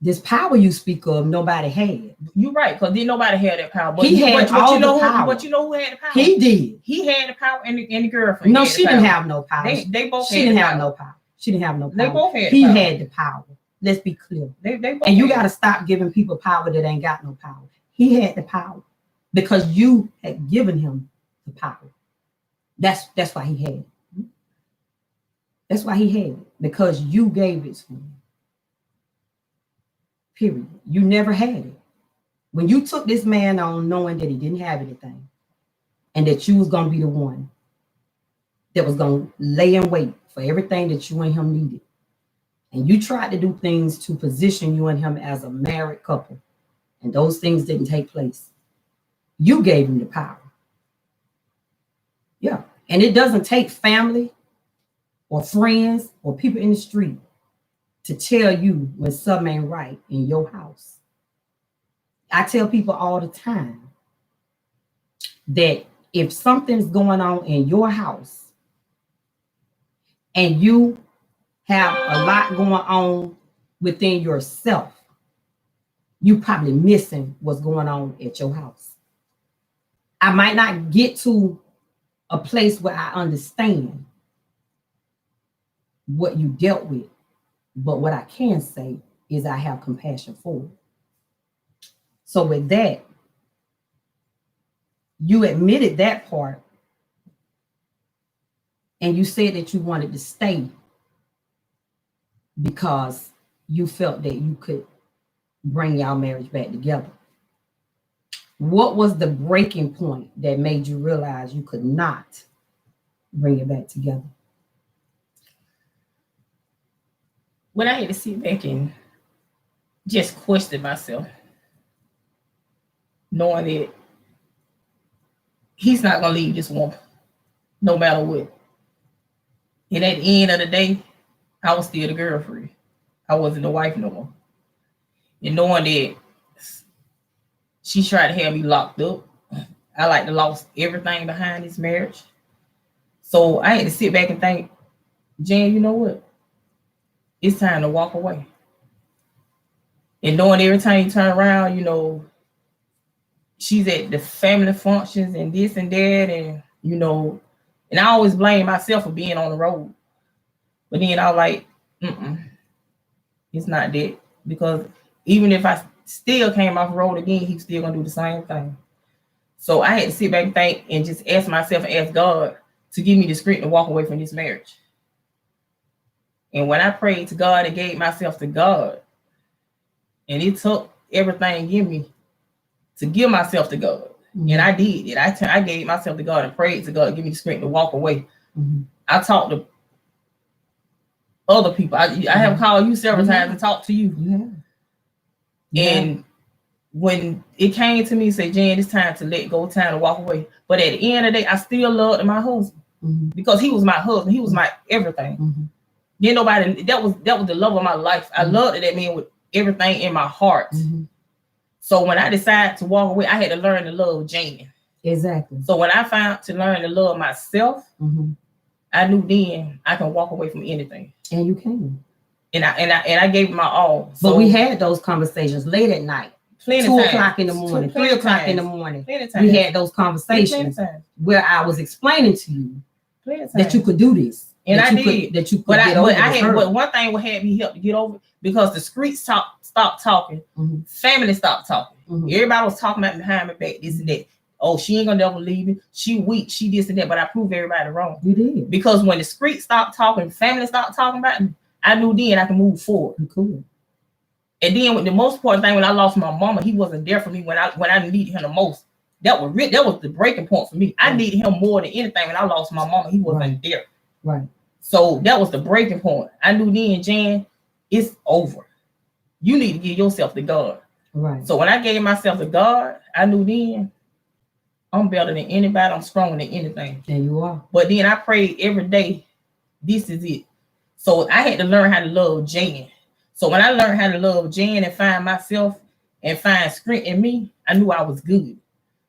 This power you speak of, nobody had. You're right, because didn't nobody had that power. But he had all the power. But you know who had the power? He did. He had the power, and the girlfriend. No, she didn't have no power. They both. She didn't have no power. She didn't have no power. They both had. He had the power. Let's be clear. They both. And you got to stop giving people power that ain't got no power. He had the power because you had given him the power. That's why he had it. That's why he had it, because you gave it to him. Period. You never had it. When you took this man on knowing that he didn't have anything and that you was going to be the one that was going to lay in wait for everything that you and him needed, and you tried to do things to position you and him as a married couple, and those things didn't take place, you gave him the power. Yeah. And it doesn't take family or friends or people in the street to tell you when something ain't right in your house. I tell people all the time that if something's going on in your house and you have a lot going on within yourself, you probably missing what's going on at your house. I might not get to a place where I understand what you dealt with, but what I can say is I have compassion for it. So with that, you admitted that part, and you said that you wanted to stay because you felt that you could bring y'all marriage back together. What was the breaking point that made you realize you could not bring it back together? When I had to sit back and just question myself, knowing that he's not gonna leave this woman, no matter what. And at the end of the day, I was still the girlfriend. I wasn't the wife no more. And knowing that she tried to have me locked up, I like to lost everything behind this marriage. So I had to sit back and think, Jan, you know what? It's time to walk away. And knowing every time you turn around, you know, she's at the family functions and this and that, and you know, and I always blame myself for being on the road. But then I was like, it's not that. Because even if I still came off the road again, he's still gonna do the same thing. So I had to sit back and think and just ask myself and ask God to give me the strength to walk away from this marriage. And when I prayed to God and gave myself to God, and it took everything in me to give myself to God. And I did it. I gave myself to God and prayed to God, give me the strength to walk away. I talked to other people. I have called you several times and talked to you. And when it came to me, say, Jan, it's time to let go, time to walk away. But at the end of the day, I still loved my husband because he was my husband. He was my everything. Then nobody, that was the love of my life. I loved that man with everything in my heart. So when I decided to walk away, I had to learn to love Jan. Exactly. So when I found to learn to love myself, I knew then I can walk away from anything. And you can. And I gave it my all. But so, we had those conversations late at night. 2 o'clock in the morning, 3 o'clock in the morning. We had those conversations where I was explaining to you that you could do this. And I did. But one thing would have me help to get over because the streets stopped talking. Family stopped talking. Everybody was talking about behind my back, this and that. Oh, she ain't gonna never leave me. She weak. She this and that. But I proved everybody wrong. You did. Because when the streets stopped talking, family stopped talking about me, I knew then I can move forward. Cool. And then with the most important thing, when I lost my mama, he wasn't there for me when I needed him the most. That was the breaking point for me. I needed him more than anything. When I lost my mama, he wasn't there. Right. So that was the breaking point. I knew then, Jan, it's over. You need to give yourself to God. Right. So when I gave myself to God, I knew then I'm better than anybody. I'm stronger than anything. And you are. But then I prayed every day, this is it. So I had to learn how to love Jan. So when I learned how to love Jan and find myself and find strength in me, I knew I was good.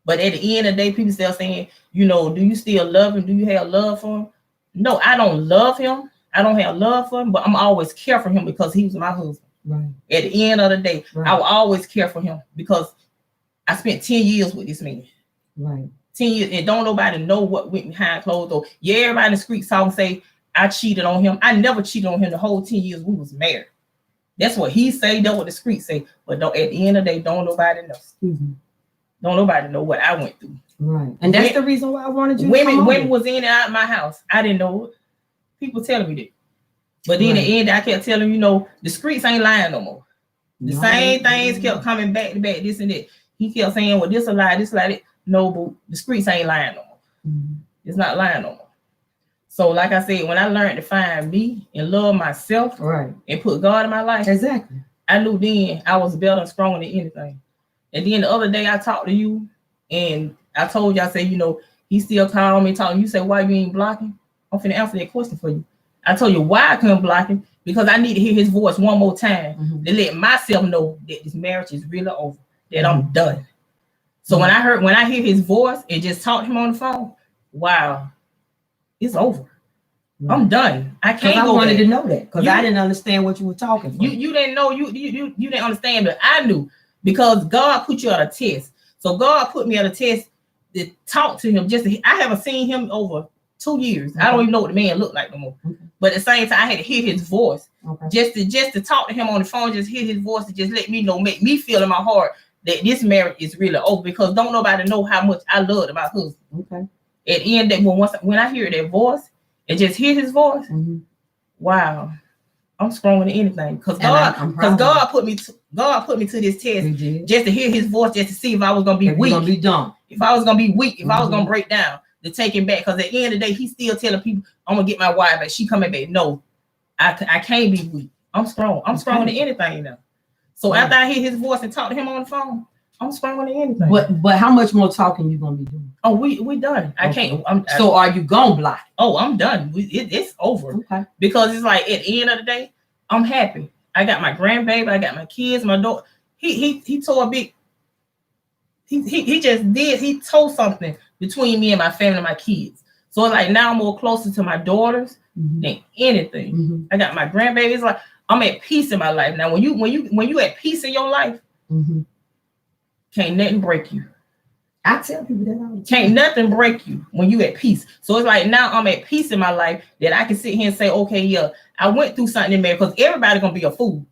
But at the end of the day, people still saying, you know, do you still love him? Do you have love for him? No, I don't love him. I don't have love for him, but I'm always care for him because he was my husband. Right. At the end of the day, I will always care for him because I spent 10 years with this man. Right. 10 years, and don't nobody know what went behind closed doors. Yeah, everybody in the street saw and say, I cheated on him. I never cheated on him the whole 10 years we was married. That's what he say, that's what the streets say. But at the end of the day, don't nobody know. Don't nobody know what I went through. Right. And that's the reason why I wanted you women was in and out of my house. I didn't know it. People telling me that. But then at the end, I kept telling you know, the streets ain't lying no more. The same things kept coming back to back, this and that. He kept saying, well, this a lie, this like it. No, but the streets ain't lying no more. It's not lying no more. So like I said, when I learned to find me and love myself and put God in my life, I knew then I was better and stronger than anything. And then the other day I talked to you and I told you, I said, you know, he still called me talking. You said, why you ain't blocking? I'm finna answer that question for you. I told you why I couldn't block him, because I need to hear his voice one more time to let myself know that this marriage is really over, that I'm done. So when I hear his voice and just talk to him on the phone, wow, it's over. I'm done. I can't go. I wanted to know that because I didn't understand what you were talking about. You didn't know, you didn't understand, but I knew because God put you on a test. So God put me on a test to talk to him. I haven't seen him over 2 years. I don't even know what the man looked like no more. But at the same time, I had to hear his voice. Just to talk to him on the phone, just hear his voice to just let me know, make me feel in my heart that this marriage is really over, because don't nobody know how much I loved my husband. At the end, when I hear that voice and just hear his voice, wow, I'm stronger than anything. Because God put me to this test just to hear his voice, just to see if I was gonna be weak, if I was gonna be weak, if I was gonna break down, to take him back. Because at the end of the day, he's still telling people, I'm gonna get my wife back. She coming back. No, I can't be weak. I'm strong. I'm stronger than anything now. So after I hear his voice and talk to him on the phone, I'm sprung to anything. But how much more talking you gonna be doing? Oh, we done. I can't. So are you gonna block? Oh, I'm done. It's over. Okay. Because it's like at the end of the day, I'm happy. I got my grandbaby. I got my kids. My daughter. He tore a big. He just did. He told something between me and my family and my kids. So it's like now I'm more closer to my daughters than anything. I got my grandbabies. Like I'm at peace in my life now. When you at peace in your life, can't nothing break you. I tell people that all the time. Can't nothing break you when you at peace. So it's like now I'm at peace in my life that I can sit here and say, okay, yeah, I went through something in marriage because everybody gonna be a fool.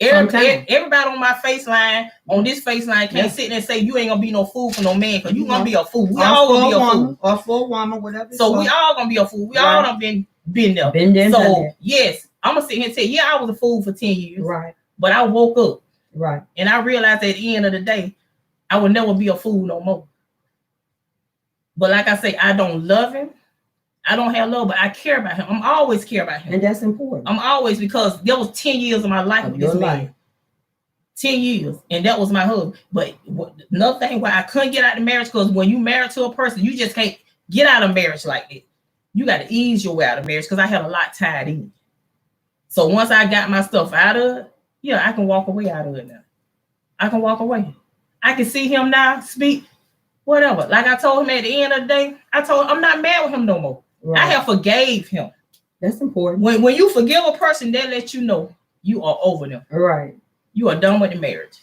Everybody on my face line, on this face line, can't sit there and say you ain't gonna be no fool for no man because you gonna be a fool. We all gonna be a fool. Or for a woman, whatever. So we all gonna be a fool. We all done been there. So yes, I'm gonna sit here and say, yeah, I was a fool for 10 years. Right. But I woke up. Right. And I realized at the end of the day, I would never be a fool no more. But like I say, I don't love him. I don't have love, but I care about him. I'm always care about him. And that's important. I'm always, because there was 10 years of my life with this man. 10 years. And that was my husband. But another thing why I couldn't get out of marriage, because when you married to a person, you just can't get out of marriage like that. You got to ease your way out of marriage because I had a lot tied in. So once I got my stuff out of it, yeah, I can walk away out of it now. I can walk away. I can see him now speak, whatever. Like I told him at the end of the day, I told him I'm not mad with him no more. Right. I have forgave him. That's important. When you forgive a person, they let you know you are over them. Right. You are done with the marriage.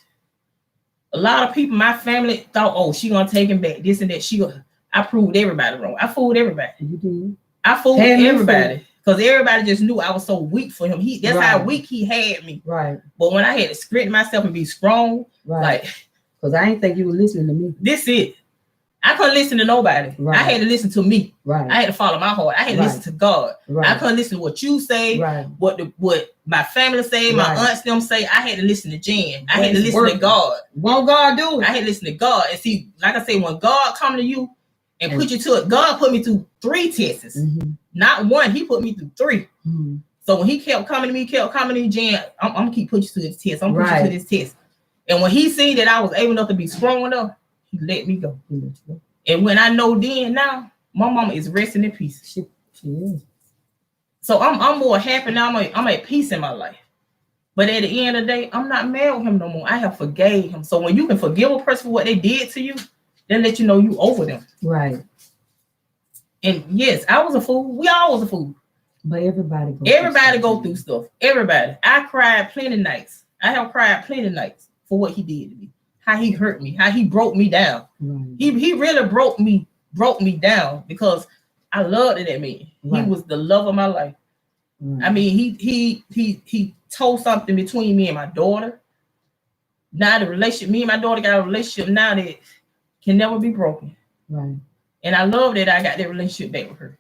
A lot of people, my family thought, oh, she gonna take him back, this and that. I proved everybody wrong. I fooled everybody. You did. I fooled everybody. Because everybody just knew I was so weak for him. That's how weak he had me. Right. But when I had to script myself and be strong, like, because I didn't think you were listening to me. This it. I couldn't listen to nobody. Right. I had to listen to me. Right. I had to follow my heart. I had to listen to God. Right. I couldn't listen to what you say, what my family say, my aunts them say. I had to listen to Jan. I had to listen to God. Won't God do it? I had to listen to God. And see, like I say, when God come to you and put you to it, God put me through 3 tests. Not one. He put me through 3. So when he kept coming to me, Jan, I'm going to keep pushing you to this test. I'm pushing you to this test. And when he seen that I was able enough to be strong enough, he let me go. And when I know then now, my mama is resting in peace. She is. So I'm more happy now. I'm at peace in my life. But at the end of the day, I'm not mad with him no more. I have forgave him. So when you can forgive a person for what they did to you, they let you know you over them. Right. And yes, I was a fool. We all was a fool. But everybody go through stuff. Everybody. I cried plenty nights. I have cried plenty nights for what he did to me. How he hurt me, how he broke me down. Right. He really broke me down because I loved that man. Right. He was the love of my life. Right. I mean, he told something between me and my daughter. Now the relationship, me and my daughter got a relationship now that can never be broken. Right. And I love that I got that relationship back with her.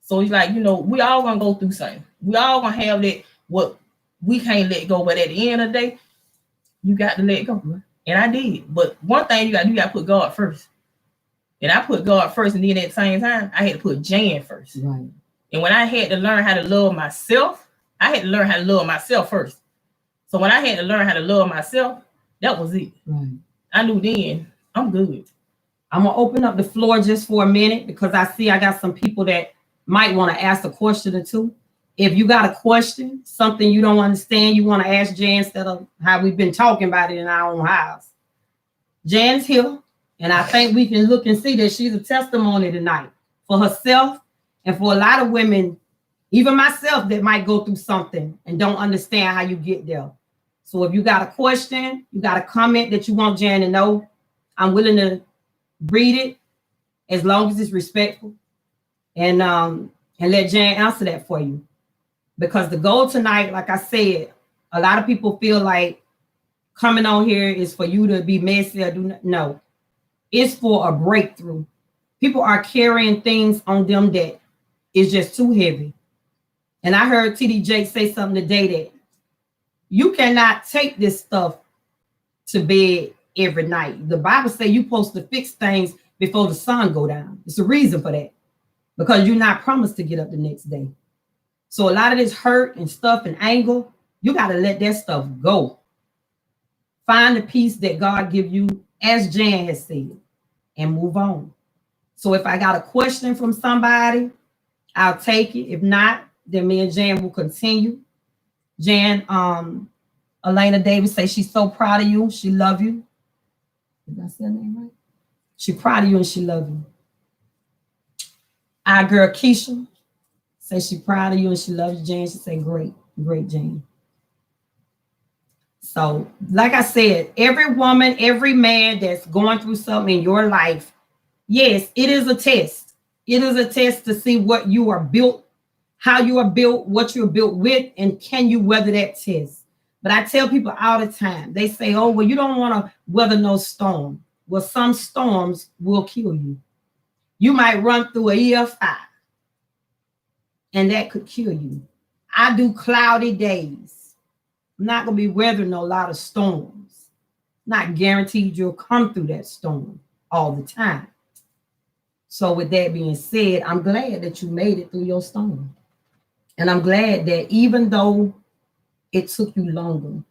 So he's like, we all gonna go through something. We all gonna have that what we can't let go. But at the end of the day, you got to let go. Right. And I did. But one thing you got to do, you got to put God first. And I put God first. And then at the same time, I had to put Jan first. Right. And when I had to learn how to love myself, I had to learn how to love myself first. So when I had to learn how to love myself, that was it. Right. I knew then I'm good. I'm going to open up the floor just for a minute because I see I got some people that might want to ask a question or two. If you got a question, something you don't understand, you want to ask Jan instead of how we've been talking about it in our own house. Jan's here, and I think we can look and see that she's a testimony tonight for herself and for a lot of women, even myself, that might go through something and don't understand how you get there. So if you got a question, you got a comment that you want Jan to know, I'm willing to read it as long as it's respectful and let Jan answer that for you. Because the goal tonight, like I said, a lot of people feel like coming on here is for you to be messy or do not. No, it's for a breakthrough. People are carrying things on them that is just too heavy. And I heard TD Jake say something today that you cannot take this stuff to bed every night. The Bible says you're supposed to fix things before the sun go down. It's a reason for that. Because you're not promised to get up the next day. So a lot of this hurt and stuff and anger, you got to let that stuff go. Find the peace that God give you as Jan has said, and move on. So if I got a question from somebody, I'll take it. If not, then me and Jan will continue. Jan, Elena Davis say she's so proud of you. She love you. Did I say her name right? She proud of you and she love you. Our girl Keisha say she proud of you and she loves you, Jan. She say great, great, Jan. So, like I said, every woman, every man that's going through something in your life, yes, it is a test. It is a test to see what you are built, how you are built, what you're built with, and can you weather that test? But I tell people all the time, they say, oh, well, you don't want to weather no storm. Well, some storms will kill you. You might run through a EF5, and that could kill you. I do cloudy days. I'm not going to be weathering a lot of storms. Not guaranteed you'll come through that storm all the time. So with that being said, I'm glad that you made it through your storm. And I'm glad that even though it took you longer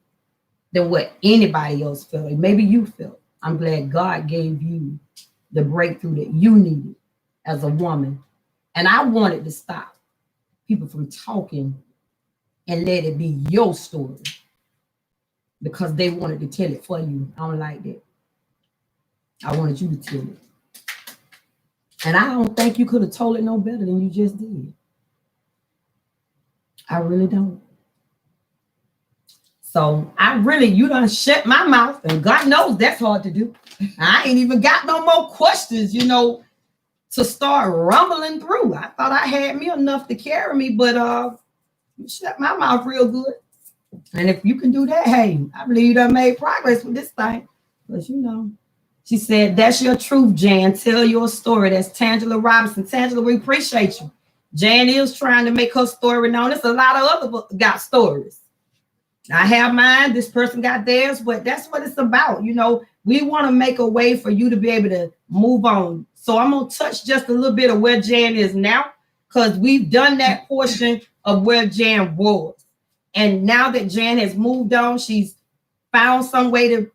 than what anybody else felt, or maybe you felt, I'm glad God gave you the breakthrough that you needed as a woman. And I wanted to stop people from talking and let it be your story because they wanted to tell it for you. I don't like that. I wanted you to tell it. And I don't think you could have told it no better than you just did. I really don't. So you done shut my mouth, and God knows that's hard to do. I ain't even got no more questions, to start rumbling through. I thought I had me enough to carry me, but you shut my mouth real good. And if you can do that, hey, I believe you done made progress with this thing. Because she said, that's your truth, Jan. Tell your story. That's Tangela Robinson. Tangela, we appreciate you. Jan is trying to make her story known. There's a lot of other got stories. I have mine. This person got theirs, but that's what it's about. We want to make a way for you to be able to move on. So I'm going to touch just a little bit of where Jan is now, because we've done that portion of where Jan was. And now that Jan has moved on, she's found some way to,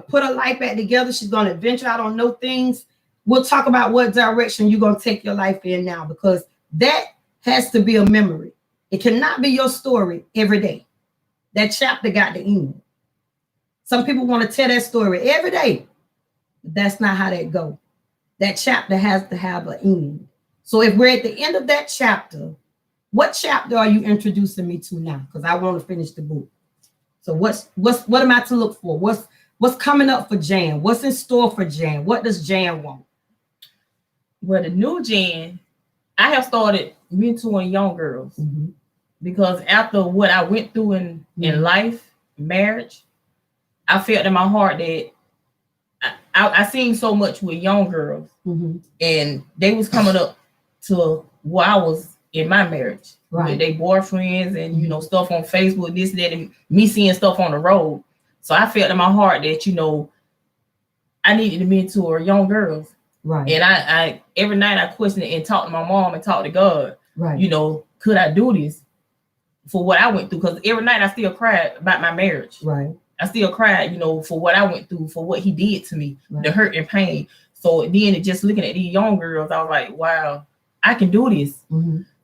put her life back together. She's going to venture out on new things. We'll talk about what direction you're going to take your life in now, because that has to be a memory. It cannot be your story every day. That chapter got to end. Some people want to tell that story every day. But that's not how that goes. That chapter has to have an end. So if we're at the end of that chapter, what chapter are you introducing me to now? Because I want to finish the book. So what am I to look for? What's coming up for Jan? What's in store for Jan? What does Jan want? Well, the new Jan, I have started mentoring young girls because after what I went through in life, marriage, I felt in my heart that I seen so much with young girls, and they was coming up to where I was in my marriage, with their boyfriends and stuff on Facebook, this, that, and me seeing stuff on the road. So I felt in my heart that I needed to mentor young girls. Right. And I every night I questioned it and talked to my mom and talked to God. Right. Could I do this for what I went through? Because every night I still cried about my marriage. Right. I still cried, for what I went through, for what he did to me, the hurt and pain. So then just looking at these young girls, I was like, wow, I can do this.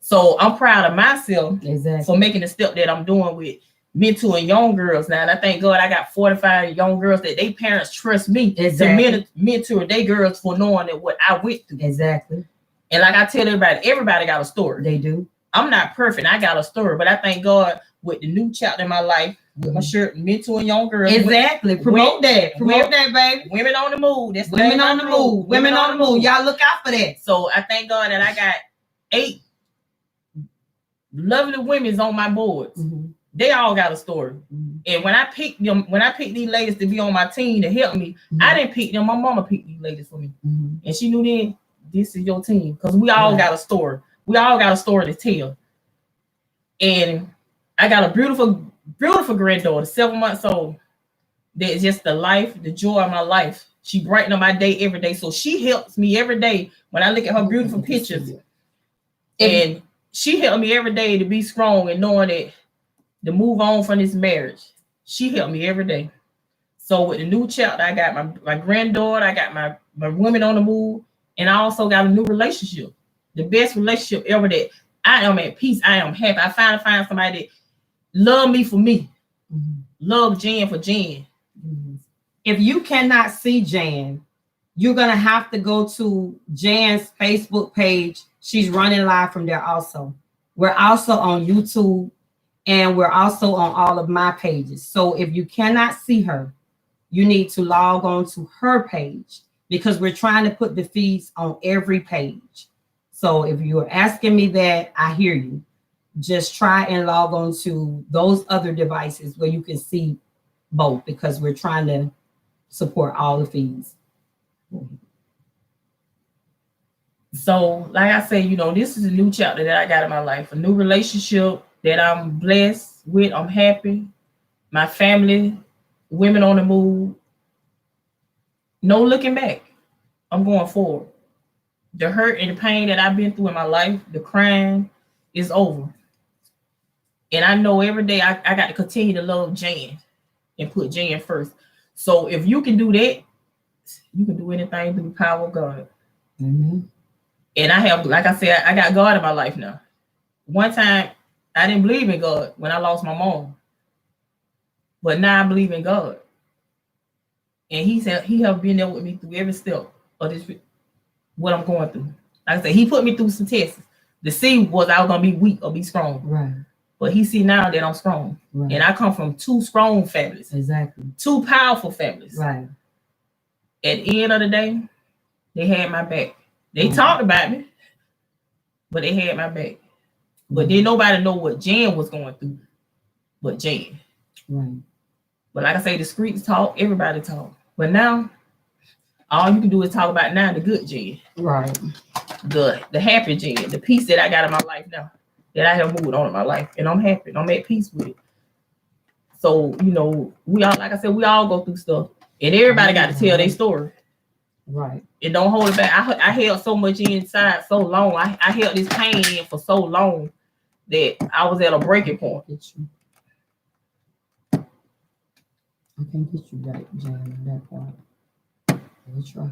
So I'm proud of myself for making the step that I'm doing with mentoring young girls now. And I thank God I got 45 young girls that their parents trust me to mentor their girls for knowing that what I went through. Exactly. And like I tell everybody got a story. They do. I'm not perfect. I got a story, but I thank God with the new chapter in my life, with my shirt, mentoring young girls. Exactly. Promote that, baby. Women on the move. That's women on the move. Women on the move. Y'all look out for that. So I thank God that I got 8 lovely women's on my boards. They all got a story. And when I picked these ladies to be on my team to help me, I didn't pick them. My mama picked these ladies for me. And she knew then this is your team, because we all got a story. We all got a story to tell. And I got a beautiful, beautiful granddaughter, 7 months old. That's just the joy of my life. She brightened up my day every day. So she helps me every day when I look at her beautiful pictures. And she helped me every day to be strong and knowing that to move on from this marriage. She helped me every day. So with the new chapter, I got my granddaughter, I got my women on the move, and I also got a new relationship. The best relationship ever that I am at peace. I am happy. I finally find somebody that love me for me. Love Jan for Jan. If you cannot see Jan, you're going to have to go to Jan's Facebook page. She's running live from there also. We're also on YouTube, and we're also on all of my pages. So if you cannot see her, you need to log on to her page, because we're trying to put the feeds on every page. So if you're asking me that, I hear you. Just try and log on to those other devices where you can see both, because we're trying to support all the feeds. So, like I said, you know, this is a new chapter that I got in my life, a new relationship that I'm blessed with. I'm happy. My family, women on the move. No looking back. I'm going forward. The hurt and the pain that I've been through in my life, the crying, is over. And I know every day I got to continue to love Jan and put Jan first. So if you can do that, you can do anything through the power of God. Mm-hmm. And I have, like I said, I got God in my life now. One time, I didn't believe in God when I lost my mom. But now I believe in God. And he said he has been there with me through every step of this, what I'm going through. Like I said, he put me through some tests to see was I was going to be weak or be strong. Right. But he see now that I'm strong. Right. And I come from two strong families. Exactly. Two powerful families. Right. At the end of the day, they had my back. They talked about me, but they had my back. But then nobody know what Jan was going through but Jan. Right. But like I say, the streets talk, everybody talk. But now, all you can do is talk about now the good Jan. Right. The happy Jan, the peace that I got in my life now, that I have moved on in my life. And I'm happy, and I'm at peace with it. So, you know, we all, like I said, we all go through stuff. And everybody got to tell their story. Right. And don't hold it back. I held so much inside so long. I held this pain in for so long that I was at a breaking point. I can't get you right, Jan, that part. We'll try.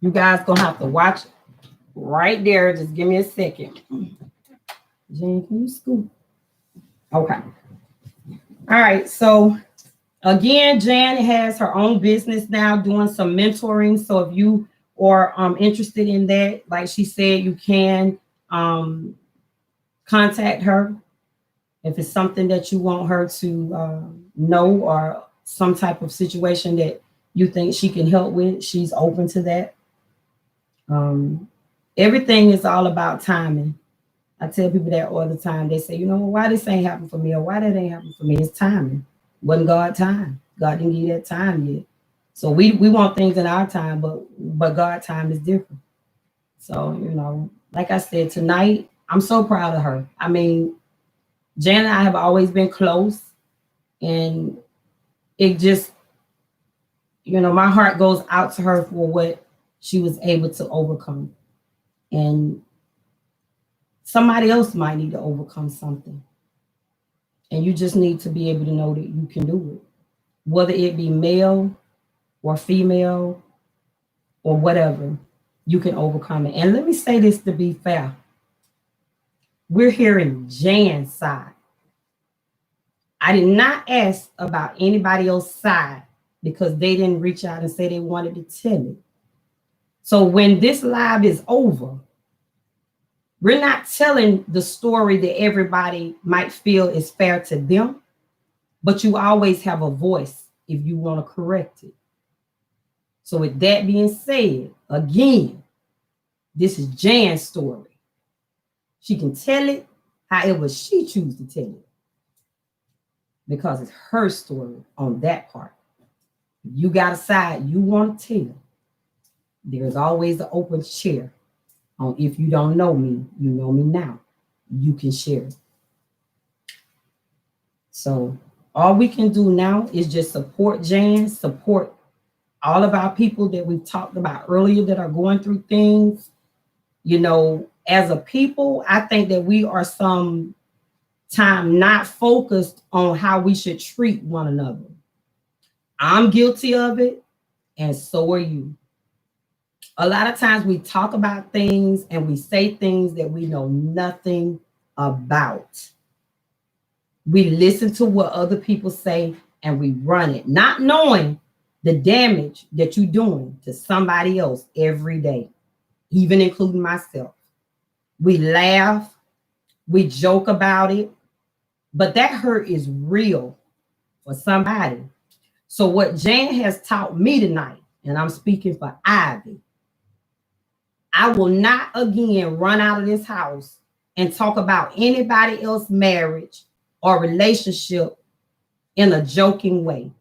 You guys gonna have to watch it right there. Just give me a second. Jan, can you scoop? Okay. All right, so again, Jan has her own business now, doing some mentoring. So if you are interested in that, like she said, you can contact her if it's something that you want her to know, or some type of situation that you think she can help with. She's open to that. Everything is all about timing. I tell people that all the time. They say, you know, why this ain't happened for me, or why that ain't happened for me? It's timing. Wasn't God time. God didn't give you that time yet. So we want things in our time, but God's time is different. So, you know, like I said, tonight, I'm so proud of her. I mean, Jan and I have always been close, and it just, you know, my heart goes out to her for what she was able to overcome. And somebody else might need to overcome something. And you just need to be able to know that you can do it. Whether it be male or female or whatever, you can overcome it. And let me say this to be fair. We're hearing Jan's side. I did not ask about anybody else's side because they didn't reach out and say they wanted to tell it. So when this live is over, we're not telling the story that everybody might feel is fair to them, but you always have a voice if you want to correct it. So with that being said, again, this is Jan's story. She can tell it however she chooses to tell it, because it's her story on that part. You got a side you want to tell. There's always an open chair. If you don't know me, you know me now. You can share it. So all we can do now is just support Jan, support all of our people that we've talked about earlier that are going through things. You know, as a people, I think that we are some time not focused on how we should treat one another. I'm guilty of it, and so are you. A lot of times we talk about things and we say things that we know nothing about. We listen to what other people say and we run it, not knowing the damage that you're doing to somebody else every day, even including myself. We laugh, we joke about it, but that hurt is real for somebody. So what Jan has taught me tonight, and I'm speaking for Ivy, I will not again run out of this house and talk about anybody else's marriage or relationship in a joking way.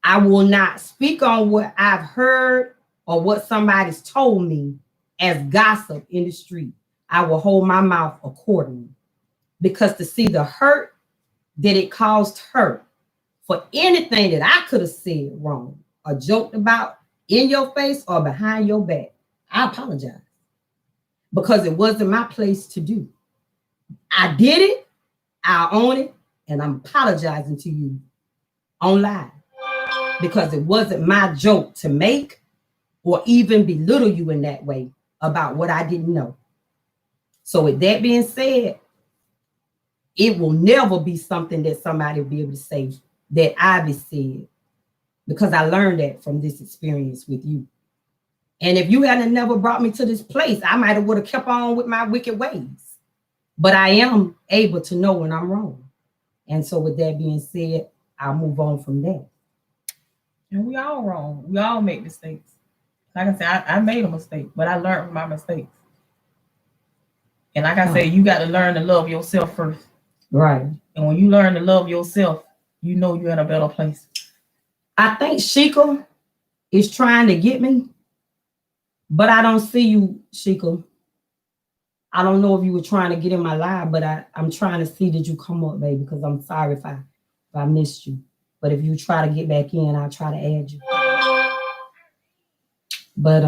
I will not speak on what I've heard or what somebody's told me as gossip in the street. I will hold my mouth accordingly, because to see the hurt that it caused her for anything that I could have said wrong or joked about in your face or behind your back, I apologize, because it wasn't my place to do. I did it, I own it, and I'm apologizing to you on live, because it wasn't my joke to make or even belittle you in that way about what I didn't know. So with that being said, it will never be something that somebody will be able to say that Ivy said, because I learned that from this experience with you. And if you hadn't never brought me to this place, I might have would have kept on with my wicked ways. But I am able to know when I'm wrong. And so with that being said, I'll move on from that. And we all wrong. We all make mistakes. Like I said, I made a mistake, but I learned from my mistakes. And like I said, you got to learn to love yourself first. Right. And when you learn to love yourself, you know you're in a better place. I think Sheikah is trying to get me, but I don't see you, Sheikah. I don't know if you were trying to get in my live, but I'm trying to see that you come up, baby, because I'm sorry if I missed you. But if you try to get back in, I'll try to add you. But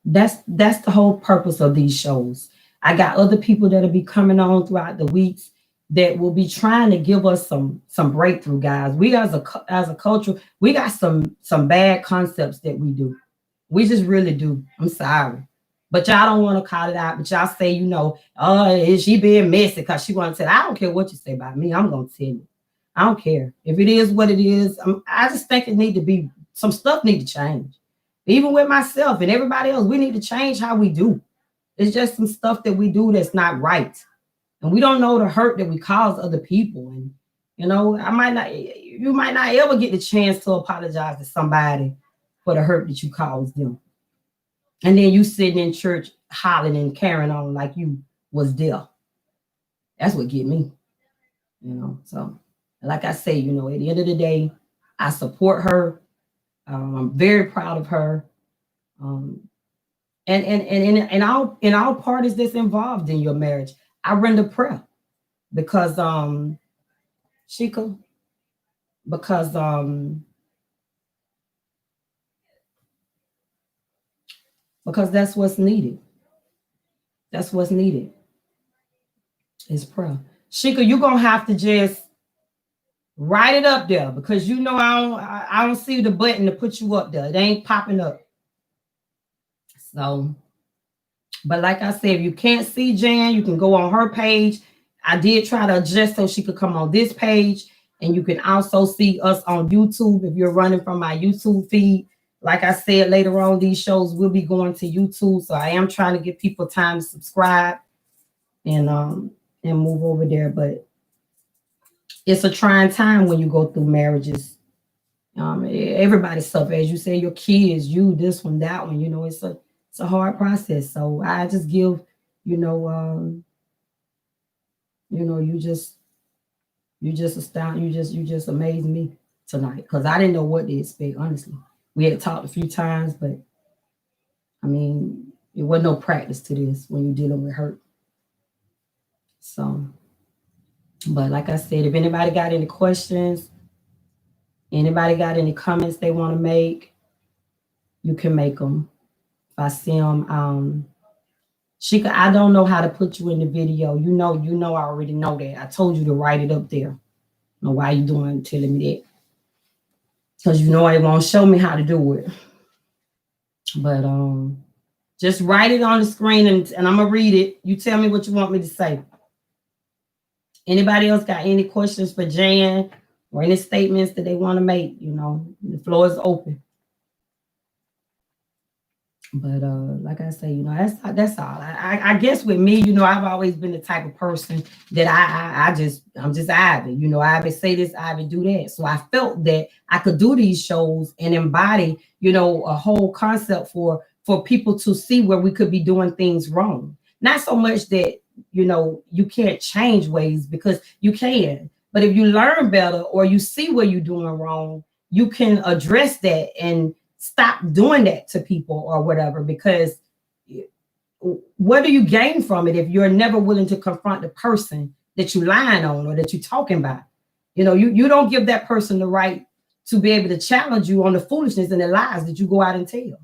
that's the whole purpose of these shows. I got other people that'll be coming on throughout the weeks that will be trying to give us some breakthrough, guys. We as a culture, we got some bad concepts that we do. We just really do. I'm sorry. But y'all don't want to call it out. But y'all say, you know, oh, is she being messy because she want to tell? I don't care what you say about me. I'm going to tell you. I don't care. If it is what it is, I just think it need to be, some stuff need to change. Even with myself and everybody else, we need to change how we do. It's just some stuff that we do that's not right. And we don't know the hurt that we cause other people. And, you know, you might not ever get the chance to apologize to somebody for the hurt that you caused them. And then you sitting in church hollering and carrying on like you was there. That's what get me. You know, so like I say, you know, at the end of the day, I support her. I'm very proud of her. And in all parties that's involved in your marriage, I render prayer because Sheikah, because that's what's needed. That's what's needed. Is prayer. Sheikah, you're gonna have to just write it up there, because you know I don't see the button to put you up there. It ain't popping up. So, but like I said, if you can't see Jan, you can go on her page. I did try to adjust so she could come on this page, and you can also see us on YouTube if you're running from my YouTube feed. Like I said, later on, these shows will be going to YouTube, so I am trying to give people time to subscribe and move over there. But it's a trying time when you go through marriages. Everybody suffers, as you say, your kids, you, this one, that one. You know, it's a hard process. So I just give, you just astound, you just amaze me tonight, because I didn't know what to expect. Honestly, we had talked a few times, but I mean, it wasn't no practice to this when you're dealing with hurt. So, but like I said, if anybody got any questions, anybody got any comments they want to make, you can make them. If I see them, Shika, I don't know how to put you in the video. You know, I already know that. I told you to write it up there. I don't know why you telling me that. Because you know it won't show me how to do it. But just write it on the screen and I'm gonna read it. You tell me what you want me to say. Anybody else got any questions for Jan or any statements that they want to make? You know, the floor is open. But like I say, you know, that's all. I guess with me, you know, I've always been the type of person that I'm just Ivy. You know, Ivy say this, Ivy do that. So I felt that I could do these shows and embody, you know, a whole concept for people to see where we could be doing things wrong. Not so much that, you know, you can't change ways, because you can. But if you learn better or you see where you're doing wrong, you can address that and stop doing that to people or whatever, because what do you gain from it if you're never willing to confront the person that you're lying on or that you're talking about? You know, you don't give that person the right to be able to challenge you on the foolishness and the lies that you go out and tell.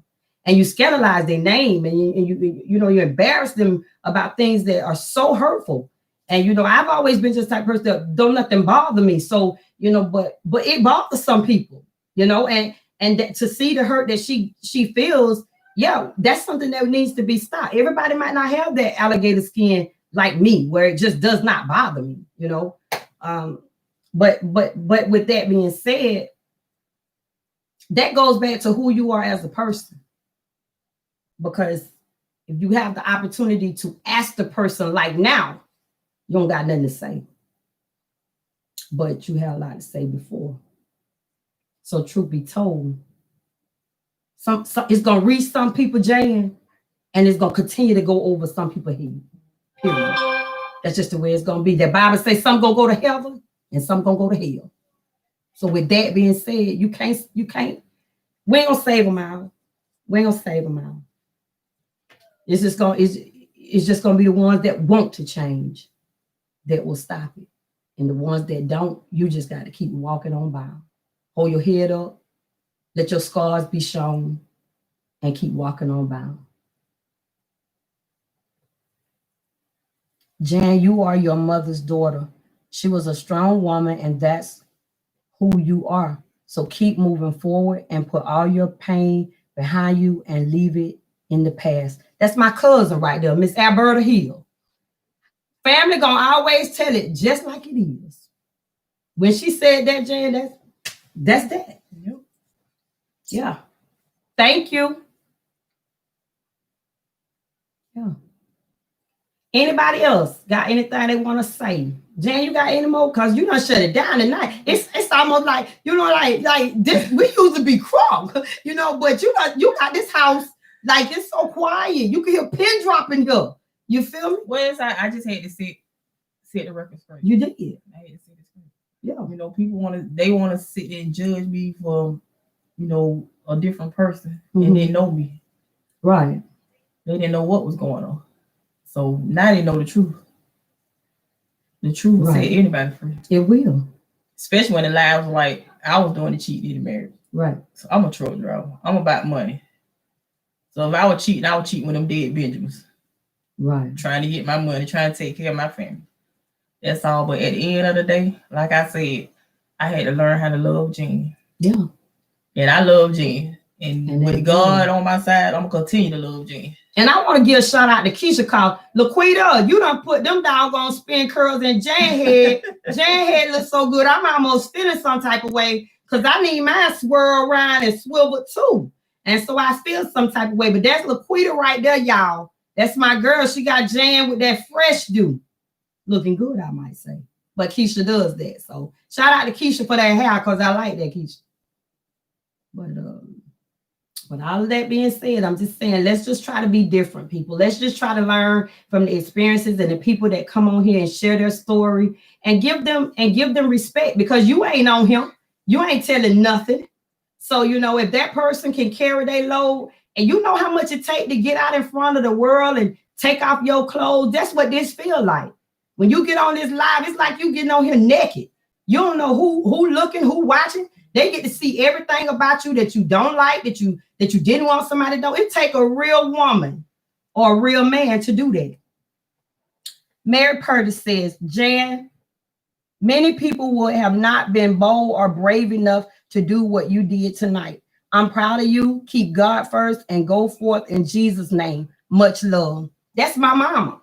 And you scandalize their name, and you know, you embarrass them about things that are so hurtful. And, you know, I've always been just the type of person that don't let them bother me. So, you know, but it bothers some people, you know, and that, to see the hurt that she feels, yeah, that's something that needs to be stopped. Everybody might not have that alligator skin like me, where it just does not bother me, you know. But with that being said, that goes back to who you are as a person. Because if you have the opportunity to ask the person like now, you don't got nothing to say. But you had a lot to say before. So truth be told, some it's gonna reach some people, Jan, and it's gonna continue to go over some people's head. Period. That's just the way it's gonna be. The Bible says some gonna go to heaven and some gonna go to hell. So with that being said, you can't. We ain't gonna save them out. We ain't gonna save them out. It's just gonna be the ones that want to change that will stop it, and the ones that don't, you just got to keep walking on by. Hold your head up, let your scars be shown, and keep walking on by. Jan, you are your mother's daughter. She was a strong woman, and that's who you are. So keep moving forward and put all your pain behind you and leave it in the past. That's my cousin right there, Miss Alberta Hill. Family gonna always tell it just like it is. When she said that, Jan, that's that. Yep. Yeah. Thank you. Yeah. Anybody else got anything they want to say? Jan, you got any more? Because you done shut it down tonight. It's almost like, you know, like this, we used to be crunk, you know, but you got this house, like, it's so quiet. You can hear pin dropping here. You feel me? Well, I just had to set the record straight. You did. I had to set it straight. Yeah. You know, people want to sit there and judge me for, you know, a different person, and they know me. Right. They didn't know what was going on. So now they know the truth. The truth will set anybody free. It will. Especially when the lies were like, I was doing the cheating in the marriage. Right. So I'm a truck driver. I'm about money. So if I was cheating with them dead Benjamins. Right. Trying to get my money, trying to take care of my family. That's all. But at the end of the day, like I said, I had to learn how to love Jen. Yeah. And I love Jen. And with God on my side, I'm going to continue to love Jen. And I want to give a shout out to Keisha, cause Laquita, you done put them doggone spin curls in Jan head. Jan head looks so good. I'm almost feeling some type of way, because I need mine swirl around and swivel too. And so I feel some type of way. But that's Laquita right there, y'all. That's my girl. She got Jan with that fresh do. Looking good, I might say. But Keisha does that. So shout out to Keisha for that hair, because I like that, Keisha. But all of that being said, I'm just saying, let's just try to be different, people. Let's just try to learn from the experiences and the people that come on here and share their story, and give them respect, because you ain't on him. You ain't telling nothing. So, you know, if that person can carry their load, and you know how much it takes to get out in front of the world and take off your clothes, that's what this feels like. When you get on this live, it's like you getting on here naked. You don't know who looking, who watching. They get to see everything about you that you don't like, that you didn't want somebody to know. It take a real woman or a real man to do that. Mary Purtis says, Jan, many people would have not been bold or brave enough to do what you did tonight. I'm proud of you. Keep God first and go forth in Jesus' name. Much love. That's my mama.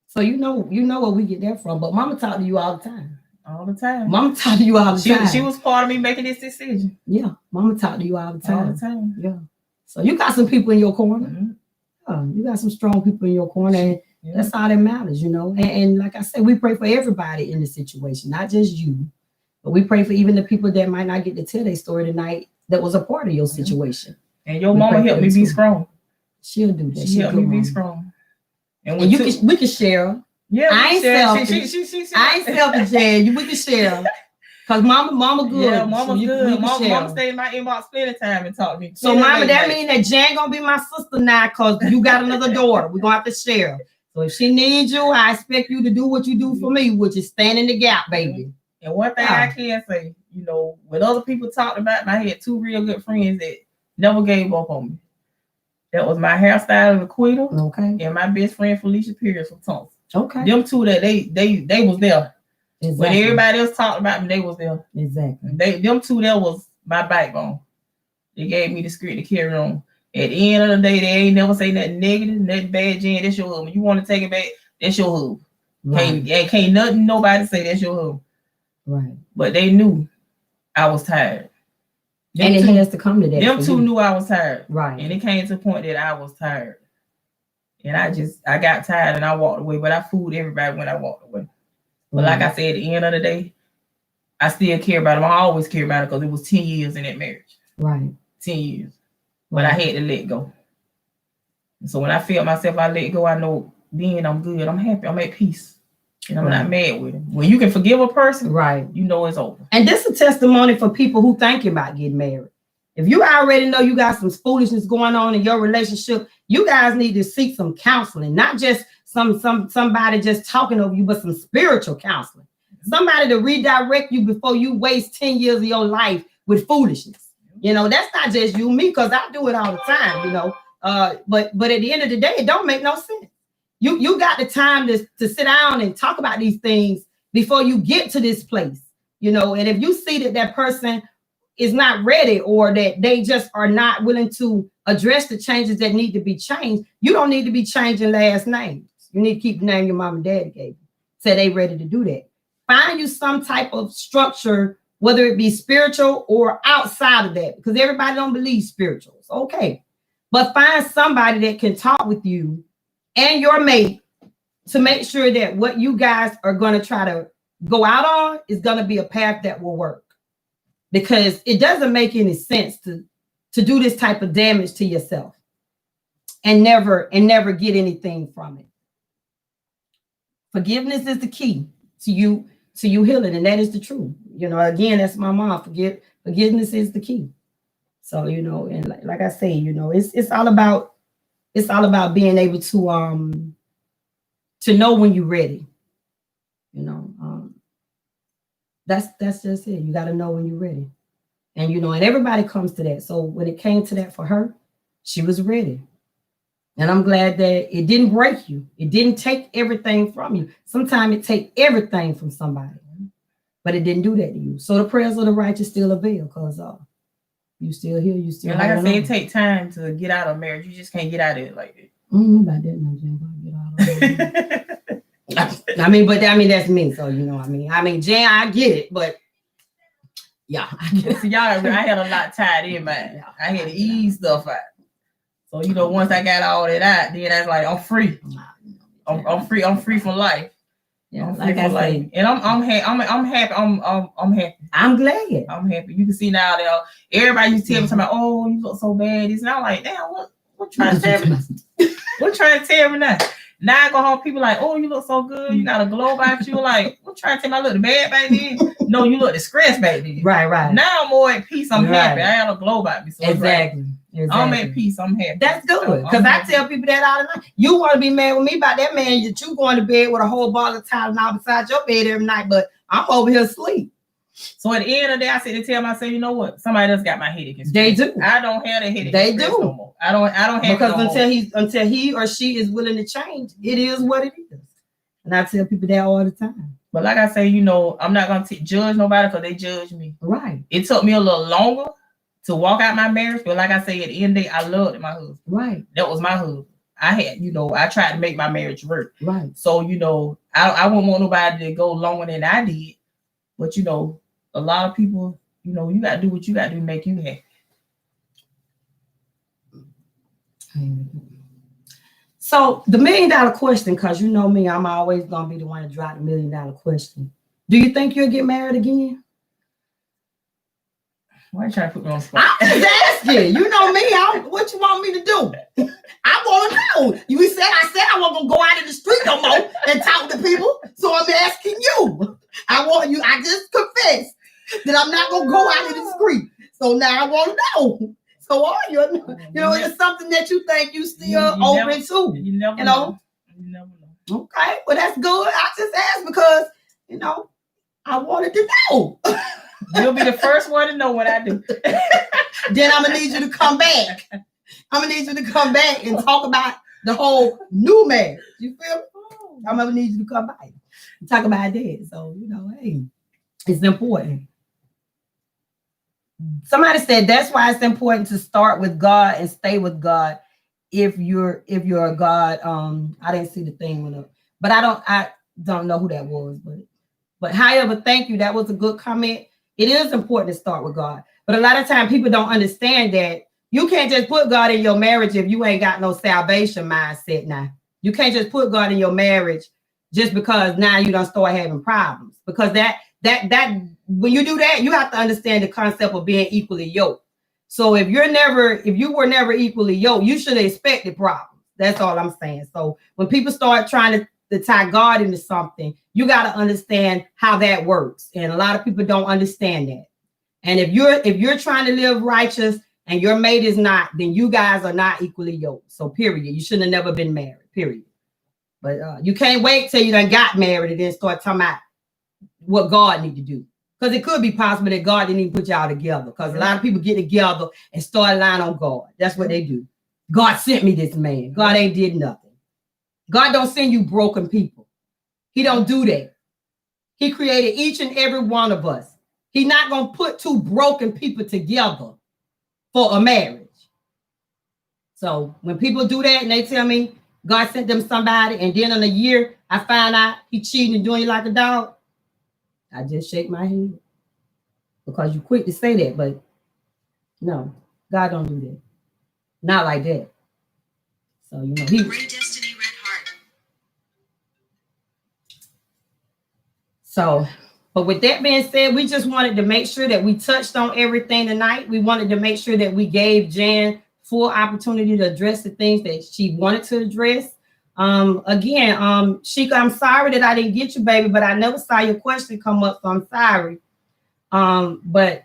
So you know where we get that from. But mama talk to you all the time. All the time. Mama talk to you all the time. She was part of me making this decision. Yeah, mama talk to you all the time. All the time. Yeah. So you got some people in your corner. Mm-hmm. You got some strong people in your corner. And that's all that matters, you know. And like I said, we pray for everybody in the situation, not just you. But we pray for even the people that might not get to tell their story tonight that was a part of your situation. And your mama helped me be strong. She'll do that. She helped me be strong. And we can share. Yeah, I ain't selfish. I ain't selfish, Jan. We can share. Cause mama good. Yeah, mama's good. Mama stayed in my inbox plenty of time and talked to me. So mama, that means that Jan gonna be my sister now, cause you got another daughter. We're gonna have to share. So if she needs you, I expect you to do what you do for me, which is stand in the gap, baby. And one thing I can say, you know, when other people talked about me, I had two real good friends that never gave up on me. That was my hairstylist, Laquita, okay, and my best friend Felicia Pierce from Tulsa. Okay, them two that they was there. Exactly. When everybody else talked about me, they was there. Exactly. Them two that was my backbone. They gave me the script to carry on. At the end of the day, they ain't never say nothing negative, nothing bad. Jan, that's your husband. You want to take it back? That's your husband. Right. Can't nothing nobody say that's your husband. Right. But they knew I was tired. And it has to come to that. Them two knew I was tired. Right. And it came to the point that I was tired. And I got tired and I walked away. But I fooled everybody when I walked away. But like I said, at the end of the day, I still care about them. I always care about it because it was 10 years in that marriage. Right. 10 years. But I had to let go. And so when I feel myself, I let go, I know then I'm good. I'm happy. I'm at peace. And I'm not mad with him. When you can forgive a person, right, you know it's over. And this is a testimony for people who thinking about getting married. If you already know you got some foolishness going on in your relationship, you guys need to seek some counseling, not just somebody just talking over you, but some spiritual counseling. Somebody to redirect you before you waste 10 years of your life with foolishness. You know, that's not just you, me, because I do it all the time, you know. But at the end of the day, it don't make no sense. You got the time to sit down and talk about these things before you get to this place, you know. And if you see that person is not ready or that they just are not willing to address the changes that need to be changed, you don't need to be changing last names. You need to keep the name your mom and dad gave you. Say they ready to do that. Find you some type of structure, whether it be spiritual or outside of that, because everybody don't believe spirituals. Okay. But find somebody that can talk with you and your mate to make sure that what you guys are going to try to go out on is going to be a path that will work. Because it doesn't make any sense to do this type of damage to yourself and never get anything from it. Forgiveness is the key to you healing, and that is the truth. You know, again, that's my mom. Forgiveness is the key. So, you know, and like I say, you know, it's all about being able to know when you're ready. You know, that's just it. You got to know when you're ready. And, you know, and everybody comes to that. So when it came to that for her, she was ready. And I'm glad that it didn't break you. It didn't take everything from you. Sometimes it takes everything from somebody, but it didn't do that to you. So the prayers of the righteous still avail, because you still here. You still. And like I said, it takes time to get out of marriage. You just can't get out of it like that. I don't know about that, no, Jan. Get out of it. I mean, that's me. So you know, I mean, Jan, I get it, but yeah, I get it. See, y'all, I had a lot tied in, man. I had to ease stuff out. So, you know, once I got all that out, then I was like, I'm free. I'm free. I'm free from life. Yeah, I'm free from life. And I'm happy. I'm happy. I'm happy. I'm glad. I'm happy. You can see now that everybody used to tell me something, oh, you look so bad. And I'm like, damn, what trying to tell me? What trying to tell me now? Now I go home, people like, oh, you look so good. You got a glow about you. Like, what trying to tell me I look bad back then? No, you look distressed back then. Right. Now I'm more at peace. I'm happy. I had a glow about me. So exactly. I'm at peace. I'm happy. That's good. Because I tell people that all the time. You want to be mad with me about that man that you going to bed with a whole ball of Tylenol beside your bed every night, but I'm over here asleep. So at the end of the day, I said to tell myself, you know what? Somebody else got my headache. They do. I don't have the headache. They do. No more. I don't have because it no until he or she is willing to change, it is what it is. And I tell people that all the time. But like I say, you know, I'm not gonna judge nobody because they judge me. Right. It took me a little longer to walk out my marriage, but like I say, at the end of the day, I loved my husband. Right. That was my husband. I had, you know, I tried to make my marriage work. Right. So, you know, I wouldn't want nobody to go longer than I did. But, you know, a lot of people, you know, you got to do what you got to do to make you happy. So the $1 million question, because you know me, I'm always going to be the one to drop the $1 million question. Do you think you'll get married again? Why are you trying to put me on the spot? I'm just asking. You know me. What you want me to do? I want to know. I said I wasn't going to go out in the street no more and talk to people. So I'm asking you. I just confessed that I'm not going to go out in the street. So now I want to know. So are you? You know, it's something that you think you still open to. You never know. You never know. Okay. Well, that's good. I just asked because, you know, I wanted to know. You'll be the first one to know what I do. Then I'm gonna need you to come back. I'm gonna need you to come back and talk about the whole new marriage. You feel me? I'm gonna need you to come back and talk about that. So, you know, hey, it's important. Somebody said that's why it's important to start with God and stay with God if you're a God. I didn't see the thing went up, but I don't know who that was, but however, thank you. That was a good comment. It is important to start with God. But a lot of times people don't understand that you can't just put God in your marriage if you ain't got no salvation mindset now. You can't just put God in your marriage just because now you don't start having problems. Because that when you do that, you have to understand the concept of being equally yoked. So if you were never equally yoked, you should have expected problems. That's all I'm saying. So when people start trying to tie God into something, you got to understand how that works. And a lot of people don't understand that. And if you're trying to live righteous and your mate is not, then you guys are not equally yoked. So period. You shouldn't have never been married, period. But you can't wait till you done got married and then start talking about what God need to do. Because it could be possible that God didn't even put y'all together. Because a lot of people get together and start lying on God. That's what they do. God sent me this man. God ain't did nothing. God don't send you broken people. He don't do that. He created each and every one of us. He's not going to put two broken people together for a marriage. So when people do that and they tell me God sent them somebody and then in a year I find out he cheating and doing you like a dog, I just shake my head. Because you quick to say that, but no, God don't do that. Not like that. So, you know, So, but with that being said, we just wanted to make sure that we touched on everything tonight. We wanted to make sure that we gave Jan full opportunity to address the things that she wanted to address. Again, Sheikah, I'm sorry that I didn't get you, baby, but I never saw your question come up, so I'm sorry. But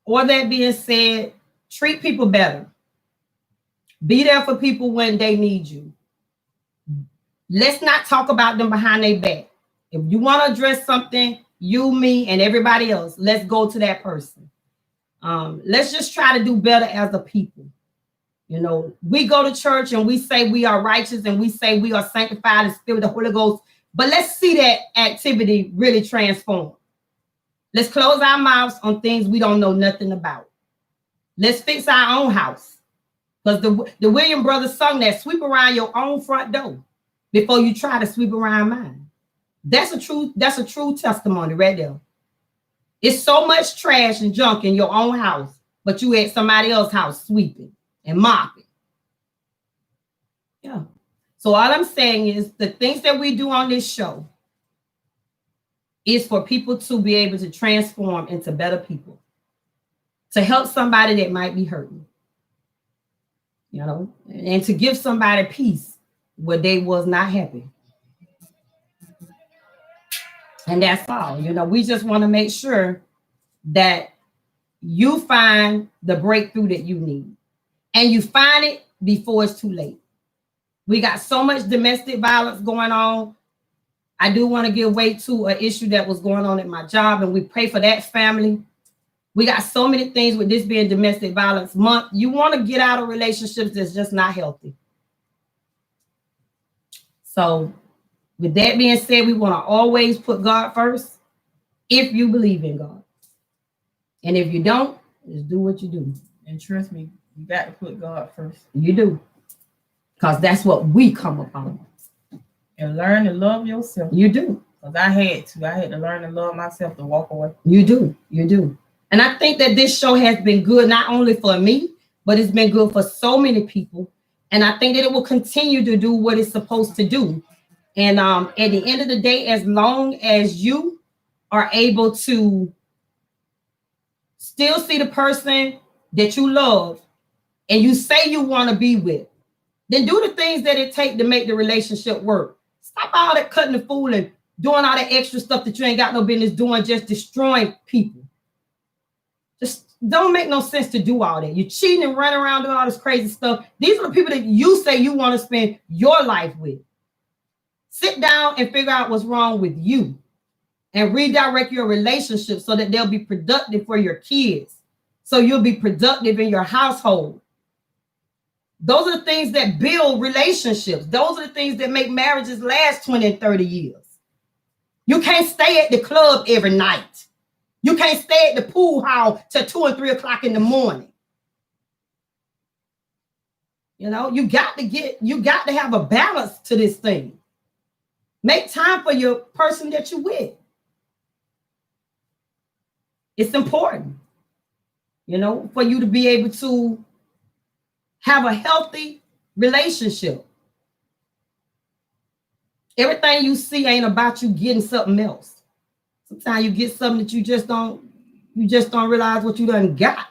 all that being said, treat people better. Be there for people when they need you. Let's not talk about them behind their back. If you want to address something, you, me, and everybody else, let's go to that person. Let's just try to do better as a people. You know, we go to church and we say we are righteous and we say we are sanctified and filled with the Holy Ghost. But let's see that activity really transform. Let's close our mouths on things we don't know nothing about. Let's fix our own house. Because the William brothers sung that, sweep around your own front door before you try to sweep around mine. That's a true testimony right there. It's so much trash and junk in your own house, but you at somebody else's house sweeping and mopping. Yeah. So all I'm saying is the things that we do on this show is for people to be able to transform into better people, to help somebody that might be hurting, you know, and to give somebody peace where they was not happy. And that's all. You know, we just want to make sure that you find the breakthrough that you need. And you find it before it's too late. We got so much domestic violence going on. I do want to give way to an issue that was going on at my job, and we pray for that family. We got so many things with this being Domestic Violence Month. You want to get out of relationships that's just not healthy. So with that being said, we want to always put God first if you believe in God. And if you don't, just do what you do. And trust me, you got to put God first. You do. Because that's what we come upon. And learn to love yourself. You do. Because I had to learn to love myself to walk away. You do. You do. And I think that this show has been good, not only for me, but it's been good for so many people. And I think that it will continue to do what it's supposed to do. And at the end of the day, as long as you are able to still see the person that you love and you say you want to be with, then do the things that it takes to make the relationship work. Stop all that cutting the fool and doing all that extra stuff that you ain't got no business doing, just destroying people. Just don't make no sense to do all that. You're cheating and running around doing all this crazy stuff. These are the people that you say you want to spend your life with. Sit down and figure out what's wrong with you and redirect your relationship so that they'll be productive for your kids. So you'll be productive in your household. Those are the things that build relationships. Those are the things that make marriages last 20 and 30 years. You can't stay at the club every night. You can't stay at the pool hall till 2 and 3 o'clock in the morning. You know, you got to have a balance to this thing. Make time for your person that you're with. It's important, you know, for you to be able to have a healthy relationship. Everything you see ain't about you getting something else. Sometimes you get something that you just don't realize what you done got.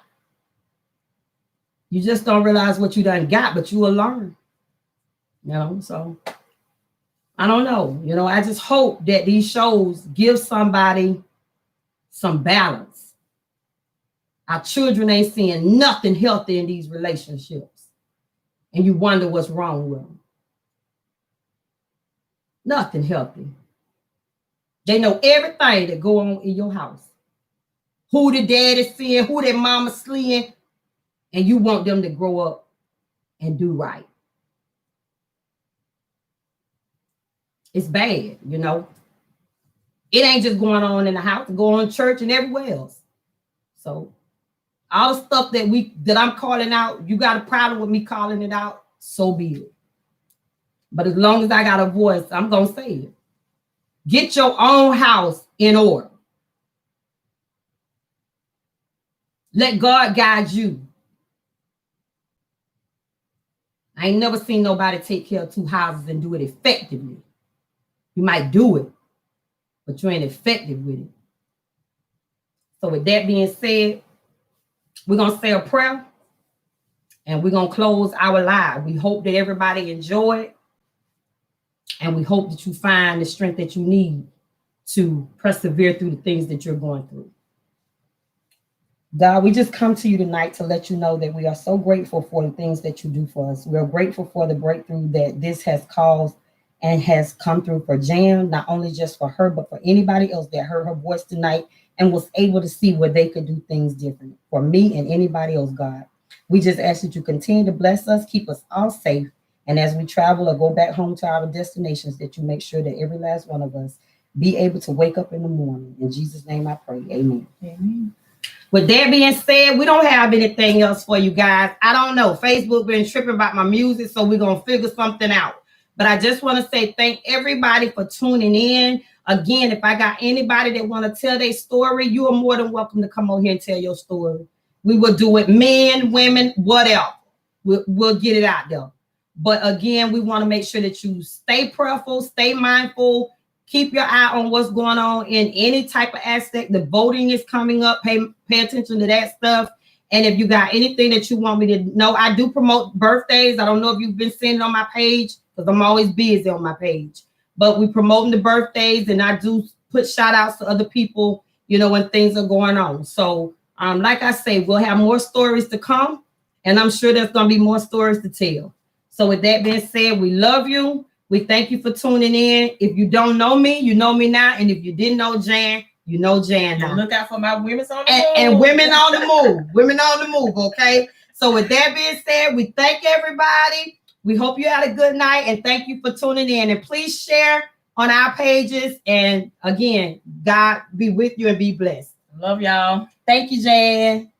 You just don't realize what you done got, but you will learn. You know, so I don't know. You know, I just hope that these shows give somebody some balance. Our children ain't seeing nothing healthy in these relationships. And you wonder what's wrong with them. Nothing healthy. They know everything that go on in your house. Who the dad is seeing, who their mama's seeing, and you want them to grow up and do right. It's bad, you know. It ain't just going on in the house, it's going on in church and everywhere else. So all the stuff that I'm calling out, you got a problem with me calling it out, so be it. But as long as I got a voice, I'm going to say it. Get your own house in order. Let God guide you. I ain't never seen nobody take care of 2 houses and do it effectively. You might do it, but you ain't effective with it. So with that being said, we're going to say a prayer and we're going to close our live. We hope that everybody enjoyed, and we hope that you find the strength that you need to persevere through the things that you're going through. God, we just come to you tonight to let you know that we are so grateful for the things that you do for us. We are grateful for the breakthrough that this has caused and has come through for Jan, not only just for her, but for anybody else that heard her voice tonight and was able to see where they could do things different. For me and anybody else, God, we just ask that you continue to bless us, keep us all safe. And as we travel or go back home to our destinations, that you make sure that every last one of us be able to wake up in the morning. In Jesus' name I pray. Amen. Amen. With that being said, we don't have anything else for you guys. I don't know. Facebook been tripping about my music, so we're going to figure something out. But I just want to say thank everybody for tuning in. Again, if I got anybody that want to tell their story, you are more than welcome to come on here and tell your story. We will do it, men, women, whatever. We'll get it out there. But again, we want to make sure that you stay prayerful, stay mindful, keep your eye on what's going on in any type of aspect. The voting is coming up. Pay attention to that stuff. And if you got anything that you want me to know, I do promote birthdays. I don't know if you've been seeing it on my page because I'm always busy on my page. But we promoting the birthdays, and I do put shout outs to other people, you know, when things are going on. So like I say, we'll have more stories to come, and I'm sure there's going to be more stories to tell. So with that being said, we love you. We thank you for tuning in. If you don't know me, you know me now. And if you didn't know Jan, you know Jan now. Look out for my women's on the move. And women on the move. Women on the move, okay? So with that being said, we thank everybody. We hope you had a good night. And thank you for tuning in. And please share on our pages. And again, God be with you and be blessed. Love y'all. Thank you, Jan.